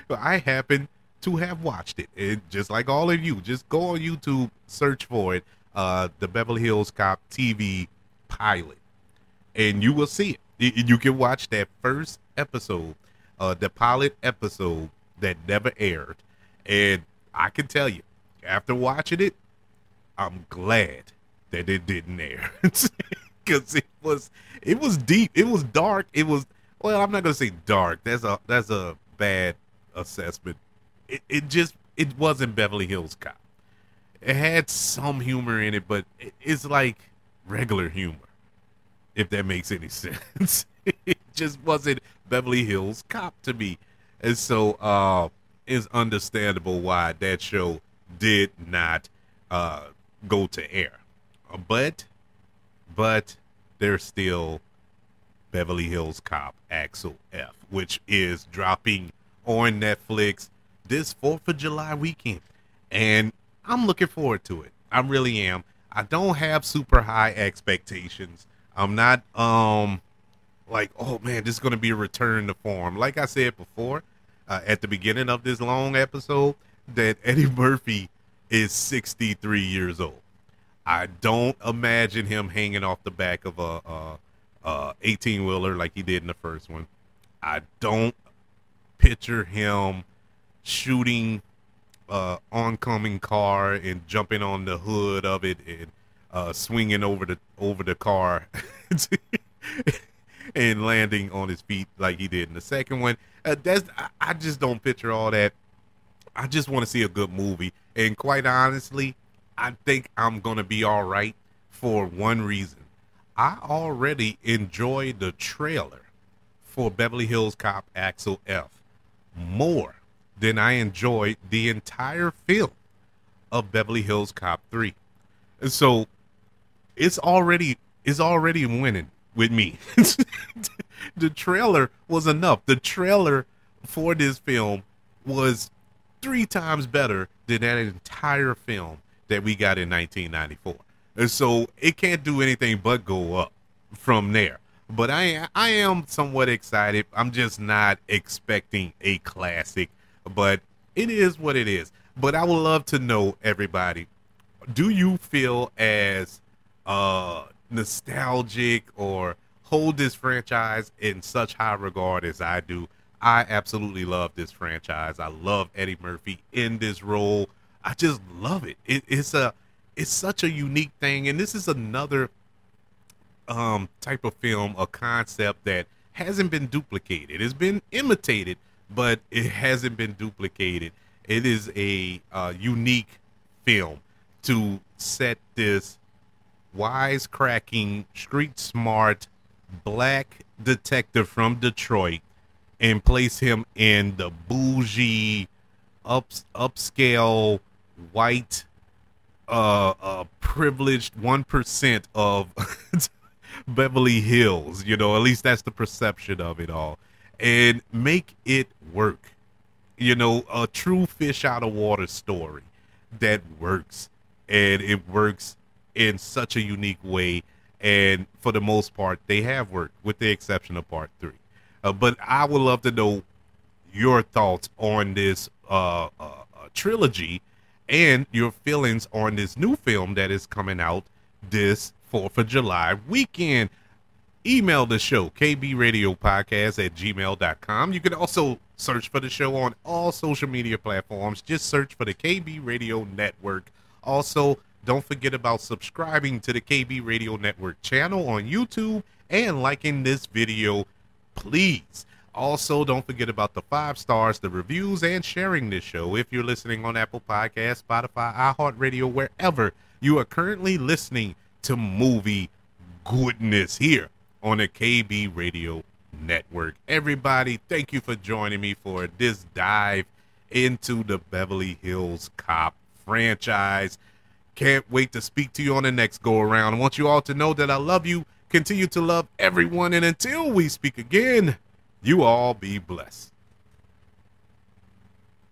I happened to have watched it. And just like all of you, just go on YouTube, search for it, the Beverly Hills Cop TV pilot, and you will see it. You can watch that first episode, the pilot episode that never aired. And I can tell you, after watching it, I'm glad that it didn't air. Because it was deep. It was dark. It was, well, I'm not gonna say dark. That's a bad assessment. It wasn't Beverly Hills Cop. It had some humor in it, but it's like regular humor, if that makes any sense. It just wasn't Beverly Hills Cop to me. And so it's understandable why that show did not go to air. But there's still Beverly Hills Cop Axel F, which is dropping on Netflix this 4th of July weekend. And I'm looking forward to it. I really am. I don't have super high expectations. I'm not like, oh man, this is going to be a return to form. Like I said before, at the beginning of this long episode, that Eddie Murphy is 63 years old. I don't imagine him hanging off the back of a 18-wheeler like he did in the first one. I don't picture him shooting oncoming car and jumping on the hood of it and swinging over the car and landing on his feet like he did in the second one. I just don't picture all that. I just want to see a good movie, and quite honestly, I think I'm gonna be all right for one reason. I already enjoyed the trailer for Beverly Hills Cop Axel F more than I enjoyed the entire film of Beverly Hills Cop 3. And so it's already winning with me. The trailer was enough. The trailer for this film was 3 times better than that entire film that we got in 1994. And so it can't do anything but go up from there. But I am somewhat excited. I'm just not expecting a classic, but it is what it is. But I would love to know, everybody, do you feel as nostalgic or hold this franchise in such high regard as I do? I absolutely love this franchise. I love Eddie Murphy in this role. I just love it. It's such a unique thing, and this is another type of film, a concept that hasn't been duplicated. It's been imitated, but it hasn't been duplicated. It is a unique film to set this wisecracking, street smart black detective from Detroit and place him in the bougie, upscale, white, privileged 1% of Beverly Hills. At least that's the perception of it all, and make it work. A true fish out of water story that works, and it works in such a unique way. And for the most part, they have worked, with the exception of part 3. But I would love to know your thoughts on this trilogy and your feelings on this new film that is coming out this 4th of July weekend. Email the show, kbradiopodcast@gmail.com. You can also search for the show on all social media platforms. Just search for the KB Radio Network. Also, don't forget about subscribing to the KB Radio Network channel on YouTube and liking this video, please. Also, don't forget about the 5 stars, the reviews, and sharing this show if you're listening on Apple Podcasts, Spotify, iHeartRadio, wherever you are currently listening to movie goodness here on the KB Radio Network. Everybody, thank you for joining me for this dive into the Beverly Hills Cop franchise. Can't wait to speak to you on the next go around. I want you all to know that I love you, continue to love everyone, and until we speak again, you all be blessed.